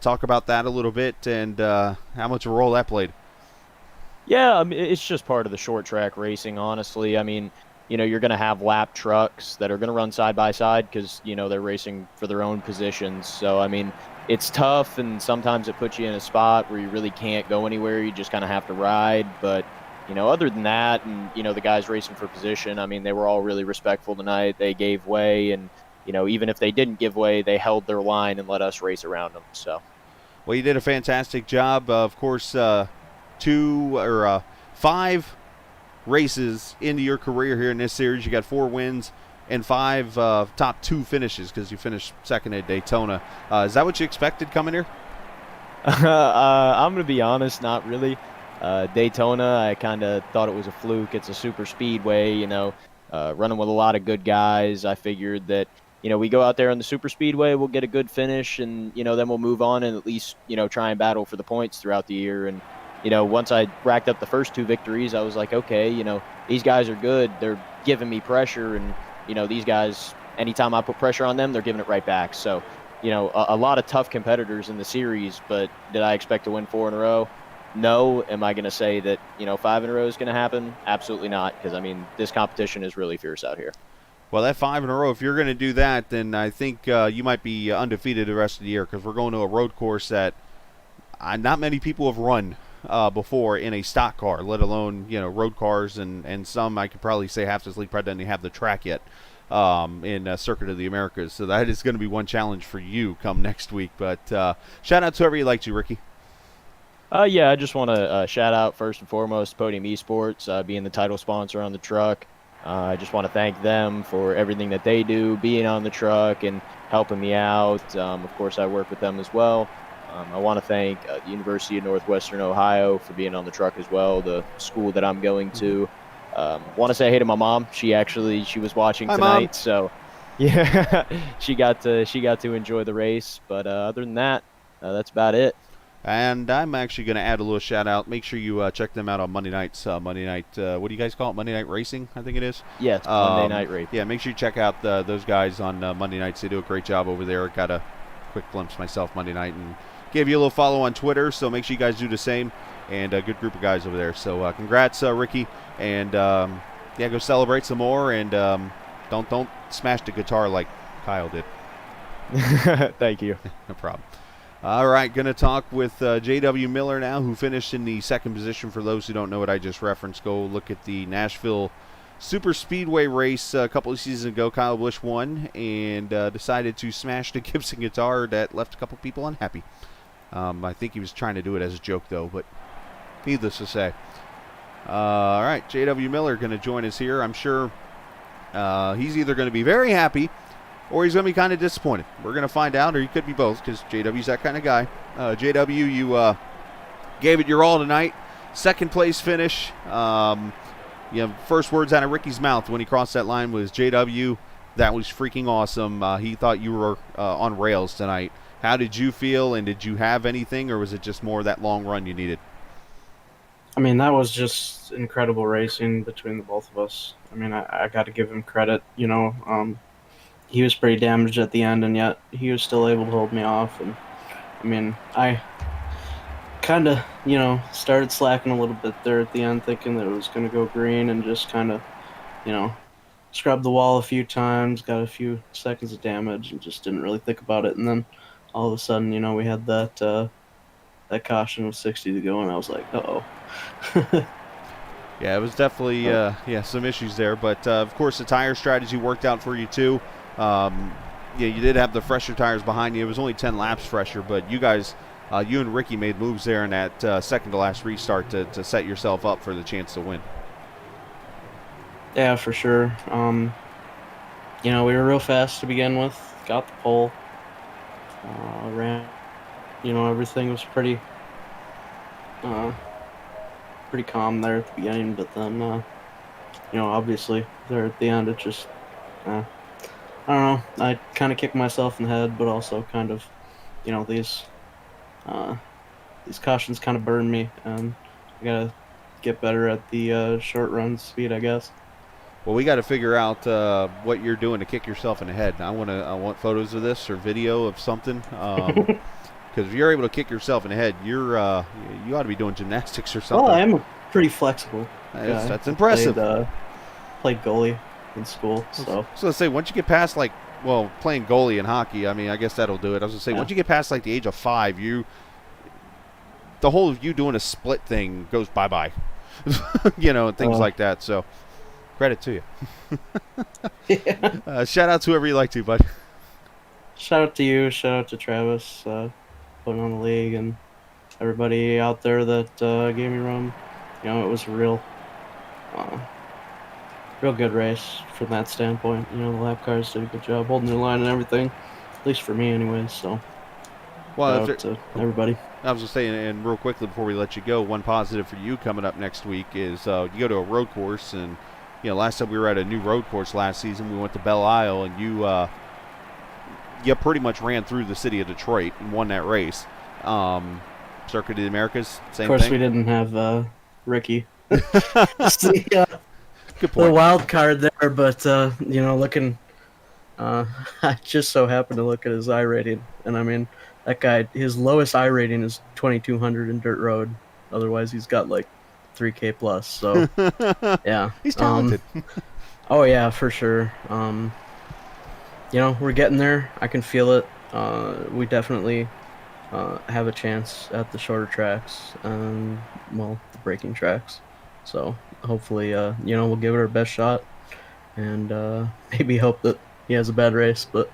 Speaker 1: Talk about that a little bit and how much of a role that played.
Speaker 3: Yeah, I mean, it's just part of the short track racing, honestly. I mean, you're going to have lap trucks that are going to run side by side because, they're racing for their own positions. So, I mean, it's tough, and sometimes it puts you in a spot where you really can't go anywhere. You just kind of have to ride. But, other than that, and, the guys racing for position, I mean, they were all really respectful tonight. They gave way, and, even if they didn't give way, they held their line and let us race around them. So,
Speaker 1: well, you did a fantastic job. Of course, 5 races into your career here in this series. You got 4 wins and 5 top 2 finishes because you finished second at Daytona. Is that what you expected coming here?
Speaker 3: I'm going to be honest, not really. Daytona, I kind of thought it was a fluke. It's a super speedway, running with a lot of good guys. I figured that, we go out there on the super speedway, we'll get a good finish, and, then we'll move on and at least, try and battle for the points throughout the year. And once I racked up the first 2 victories, I was like, okay, these guys are good. They're giving me pressure, and, these guys, anytime I put pressure on them, they're giving it right back. So, a lot of tough competitors in the series, but did I expect to win 4 in a row? No. Am I going to say that, 5 in a row is going to happen? Absolutely not, because, I mean, this competition is really fierce out here.
Speaker 1: Well, that 5 in a row, if you're going to do that, then I think you might be undefeated the rest of the year because we're going to a road course that not many people have run before in a stock car, let alone road cars, and some I could probably say half this league probably doesn't even have the track yet in Circuit of the Americas. So that is going to be one challenge for you come next week. But shout out to whoever you like to, Ricky.
Speaker 3: Yeah, I just want to shout out first and foremost Podium Esports being the title sponsor on the truck. I just want to thank them for everything that they do, being on the truck and helping me out. Of course, I work with them as well. I want to thank the University of Northwestern Ohio for being on the truck as well, the school that I'm going to. Want to say hey to my mom. She was watching
Speaker 1: Hi,
Speaker 3: tonight,
Speaker 1: Mom.
Speaker 3: so yeah, she got to enjoy the race. But other than that, that's about it.
Speaker 1: And I'm actually going to add a little shout out. Make sure you check them out on Monday nights. Monday night, what do you guys call it? Monday Night Racing, I think it is.
Speaker 3: Yeah, it's Monday Night Racing.
Speaker 1: Yeah, make sure you check out those guys on Monday nights. They do a great job over there. Got a quick glimpse myself Monday night and gave you a little follow on Twitter. So make sure you guys do the same. And a good group of guys over there. So congrats, Ricky. And go celebrate some more. And don't smash the guitar like Kyle did.
Speaker 3: Thank you.
Speaker 1: No problem. All right, going to talk with J.W. Miller now, who finished in the second position. For those who don't know what I just referenced, go look at the Nashville Super Speedway race a couple of seasons ago. Kyle Busch won and decided to smash the Gibson guitar that left a couple people unhappy. I think he was trying to do it as a joke, though, but needless to say. All right, J.W. Miller going to join us here. I'm sure he's either going to be very happy or he's going to be kind of disappointed. We're going to find out, or he could be both, because JW's that kind of guy. JW, you gave it your all tonight. Second place finish. First words out of Ricky's mouth when he crossed that line was, JW, that was freaking awesome. He thought you were on rails tonight. How did you feel, and did you have anything, or was it just more that long run you needed?
Speaker 4: I mean, that was just incredible racing between the both of us. I mean, I got to give him credit, he was pretty damaged at the end, and yet he was still able to hold me off. And I mean, I kind of, started slacking a little bit there at the end, thinking that it was going to go green, and just kind of, scrubbed the wall a few times, got a few seconds of damage, and just didn't really think about it. And then all of a sudden, we had that caution with 60 to go, and I was like, uh-oh.
Speaker 1: Yeah, it was definitely some issues there. But, of course, the tire strategy worked out for you, too. yeah, you did have the fresher tires behind you. It was only 10 laps fresher, but you guys, you and Ricky made moves there in that second to last restart to set yourself up for the chance to win.
Speaker 4: Yeah, for sure. We were real fast to begin with. Got the pole. Ran. Everything was pretty calm there at the beginning, but then, obviously there at the end, it just, I don't know. I kind of kicked myself in the head, but also kind of, these cautions kind of burned me, and I gotta get better at the short run speed, I guess.
Speaker 1: Well, we got to figure out what you're doing to kick yourself in the head. I want photos of this or video of something. Because if you're able to kick yourself in the head, you ought to be doing gymnastics or something.
Speaker 4: Well, I am a pretty flexible guy.
Speaker 1: That's impressive.
Speaker 4: Played goalie in school, so.
Speaker 1: So let's say once you get past playing goalie in hockey, I mean, I guess that'll do it. I was gonna say once you get past the age of 5, the whole of you doing a split thing goes bye-bye. And things like that. So credit to you.
Speaker 4: Yeah.
Speaker 1: Shout out to whoever you like to, bud.
Speaker 4: Shout out to you. Shout out to Travis, putting on the league, and everybody out there that gave me room. It was a real good race from that standpoint. The lap cars did a good job holding their line and everything, at least for me, anyways. So, shout out to everybody.
Speaker 1: I was just saying, and real quickly before we let you go, one positive for you coming up next week is you go to a road course, and last time we were at a new road course last season, we went to Belle Isle, and you pretty much ran through the city of Detroit and won that race. Circuit of the Americas, same thing.
Speaker 4: Of course, we didn't have Ricky.
Speaker 1: Good point.
Speaker 4: The wild card there, but looking, I just so happened to look at his I rating, and I mean, that guy, his lowest I rating is 2,200 in dirt road. Otherwise, he's got like 3K plus. So, yeah,
Speaker 1: he's talented.
Speaker 4: Oh yeah, for sure. We're getting there. I can feel it. We definitely have a chance at the shorter tracks, the braking tracks. So hopefully, we'll give it our best shot, and maybe hope that he has a bad race, but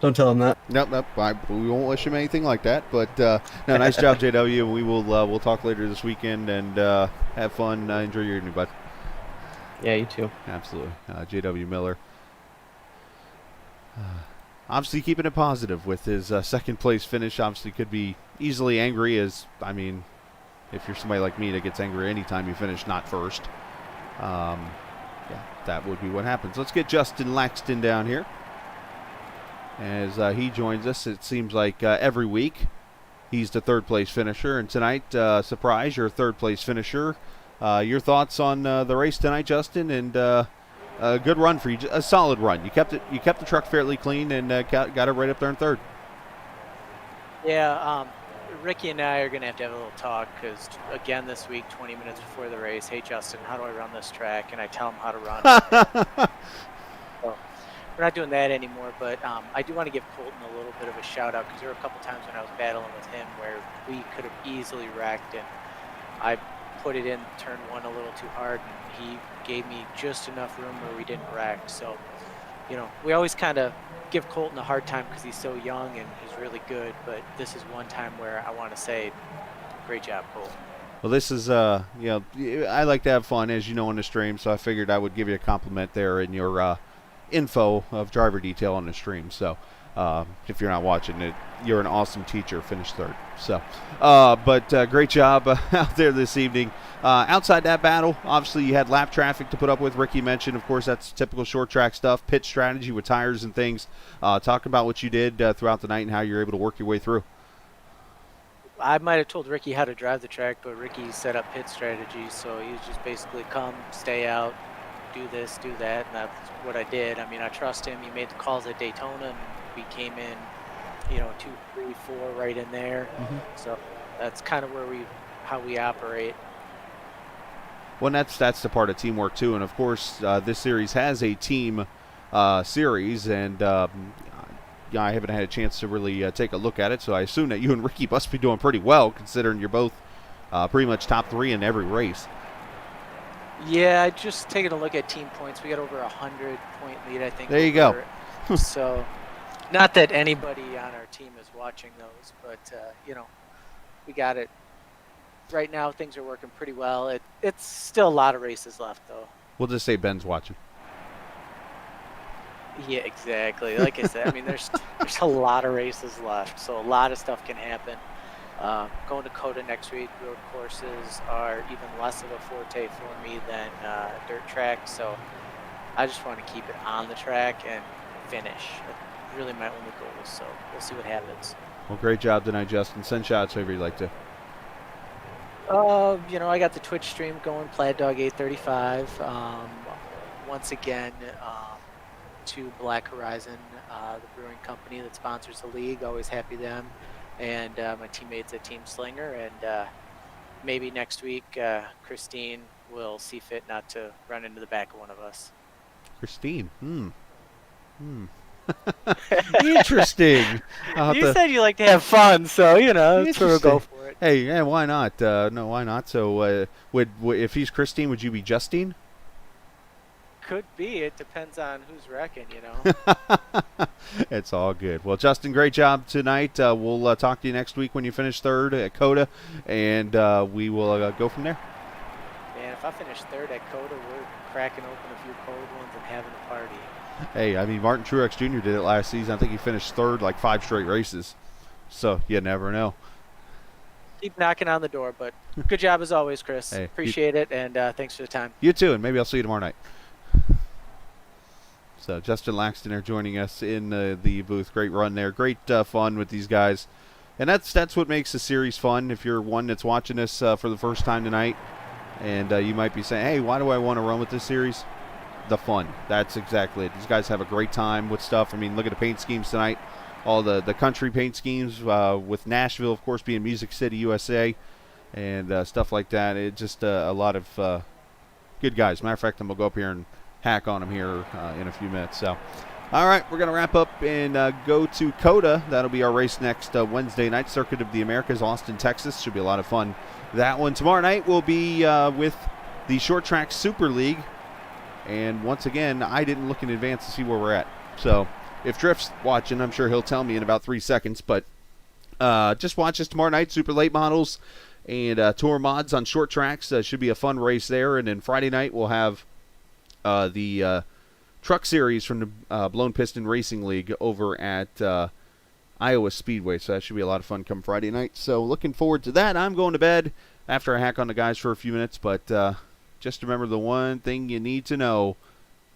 Speaker 4: don't tell him that.
Speaker 1: Nope. We won't wish him anything like that. But no, nice job, JW. We will we'll talk later this weekend and have fun. Enjoy your evening, bud.
Speaker 4: Yeah, you too.
Speaker 1: Absolutely, JW Miller. Obviously keeping it positive with his second place finish. Obviously could be easily angry, if you're somebody like me that gets angry anytime you finish not first. That would be what happens. Let's get Justin Laxton down here as he joins us. It seems like every week he's the third place finisher, and tonight, surprise, you're a third place finisher. Your thoughts on the race tonight, Justin, and a good run for you, a solid run. You kept the truck fairly clean and got it right up there in third.
Speaker 5: Yeah, Ricky and I are going to have a little talk because, again, this week, 20 minutes before the race, hey, Justin, how do I run this track? And I tell him how to run it. So we're not doing that anymore, but I do want to give Colton a little bit of a shout-out because there were a couple times when I was battling with him where we could have easily wrecked, and I put it in turn one a little too hard, and he gave me just enough room where we didn't wreck. So, we always kind of give Colton a hard time because he's so young and he's really good, but this is one time where I want to say, great job, Colton.
Speaker 1: Well, this is, I like to have fun, as you know, on the stream, so I figured I would give you a compliment there in your info of driver detail on the stream. So if you're not watching it, you're an awesome teacher. Finished third. So, but great job out there this evening. Outside that battle, obviously you had lap traffic to put up with. Ricky mentioned, of course, that's typical short track stuff, pit strategy with tires and things. Talk about what you did throughout the night and how you were able to work your way through.
Speaker 5: I might have told Ricky how to drive the track, but Ricky set up pit strategy, so he was just basically come, stay out, do this, do that, and that's what I did. I mean, I trust him. He made the calls at Daytona, and we came in, 2, 3, 4 right in there. Mm-hmm. So that's kind of how we operate.
Speaker 1: Well, that's the part of teamwork too, and of course, this series has a team series, and I haven't had a chance to really take a look at it, so I assume that you and Ricky must be doing pretty well, considering you're both pretty much top 3 in every race.
Speaker 5: Yeah, just taking a look at team points, we got over 100-point lead, I think.
Speaker 1: There you go.
Speaker 5: So, Not that anybody on our team is watching those, but we got it. Right now, things are working pretty well. It's still a lot of races left, though.
Speaker 1: We'll just say Ben's watching.
Speaker 5: Yeah, exactly. Like I said, I mean, there's a lot of races left, so a lot of stuff can happen. Going to Coda next week, road courses are even less of a forte for me than dirt track, so I just want to keep it on the track and finish. That's really my only goal, so we'll see what happens.
Speaker 1: Well, great job tonight, Justin. Send shots however you'd like to.
Speaker 5: I got the Twitch stream going, Plaid Dog 835. Once again, to Black Horizon, the brewing company that sponsors the league. Always happy them. And my teammates at Team Slinger. And maybe next week, Christine will see fit not to run into the back of one of us.
Speaker 1: Christine. Interesting.
Speaker 5: You said you like to have fun, so, that's where we'll go for it.
Speaker 1: Hey, yeah, why not? No, why not? So, would if he's Christine, would you be Justine?
Speaker 5: Could be. It depends on who's wrecking,
Speaker 1: It's all good. Well, Justin, great job tonight. We'll talk to you next week when you finish third at Coda, and we will go from there.
Speaker 5: Man, if I finish third at Coda, we're cracking open a few cold ones and having a party.
Speaker 1: Hey, I mean, Martin Truex Jr. did it last season. I think he finished third like 5 straight races. So, you never know.
Speaker 5: Keep knocking on the door, but good job as always, Chris.
Speaker 1: Hey,
Speaker 5: appreciate it, and thanks for the time.
Speaker 1: You too, and maybe I'll see you tomorrow night. So Justin Laxton are joining us in the booth. Great run there. Great fun with these guys. And that's what makes the series fun. If you're one that's watching this for the first time tonight, and you might be saying, hey, why do I want to run with this series? The fun. That's exactly it. These guys have a great time with stuff. I mean, look at the paint schemes tonight. All the country paint schemes with Nashville, of course, being Music City, USA, and stuff like that. It's just a lot of good guys. Matter of fact, I'm going to go up here and hack on them here in a few minutes. So, all right, we're going to wrap up and go to Coda. That'll be our race next Wednesday night. Circuit of the Americas, Austin, Texas. Should be a lot of fun. That one tomorrow night will be with the Short Track Super League. And once again, I didn't look in advance to see where we're at. So if Drift's watching, I'm sure he'll tell me in about 3 seconds. But just watch us tomorrow night, Super Late Models and Tour Mods on short tracks. Should be a fun race there. And then Friday night, we'll have the truck series from the Blown Piston Racing League over at Iowa Speedway. So that should be a lot of fun come Friday night. So looking forward to that. I'm going to bed after I hack on the guys for a few minutes. But just remember the one thing you need to know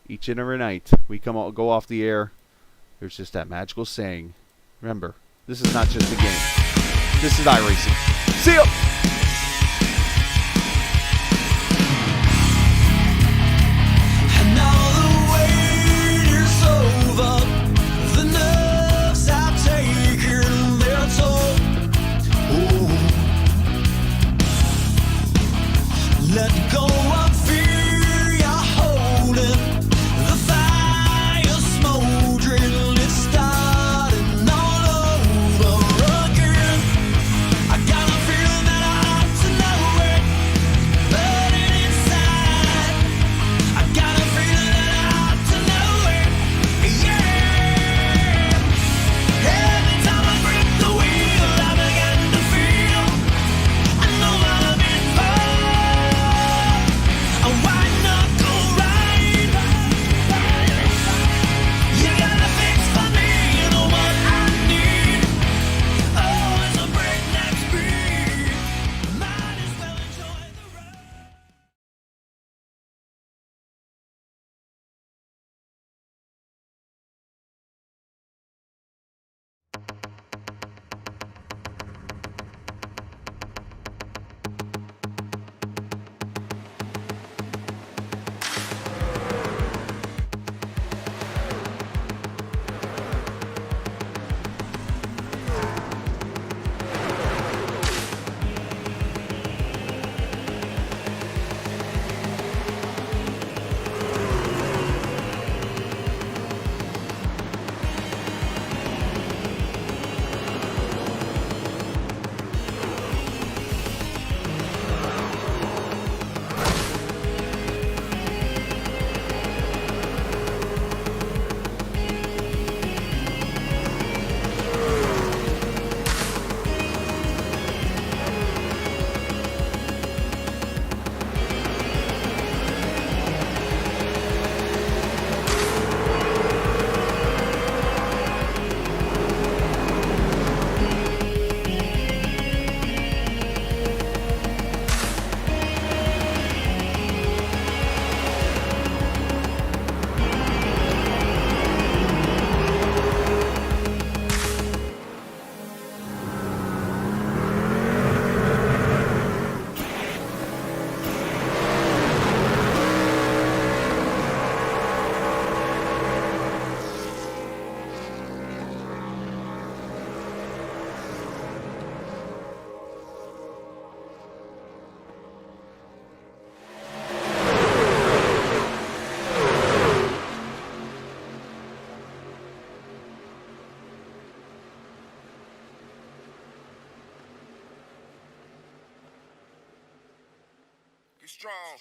Speaker 1: each and every night we go off the air. There's just that magical saying. Remember, this is not just a game. This is iRacing. See ya!
Speaker 6: Let go of fear, you're holding the fire smoldering, it's starting all over again. I got a feeling that I strong.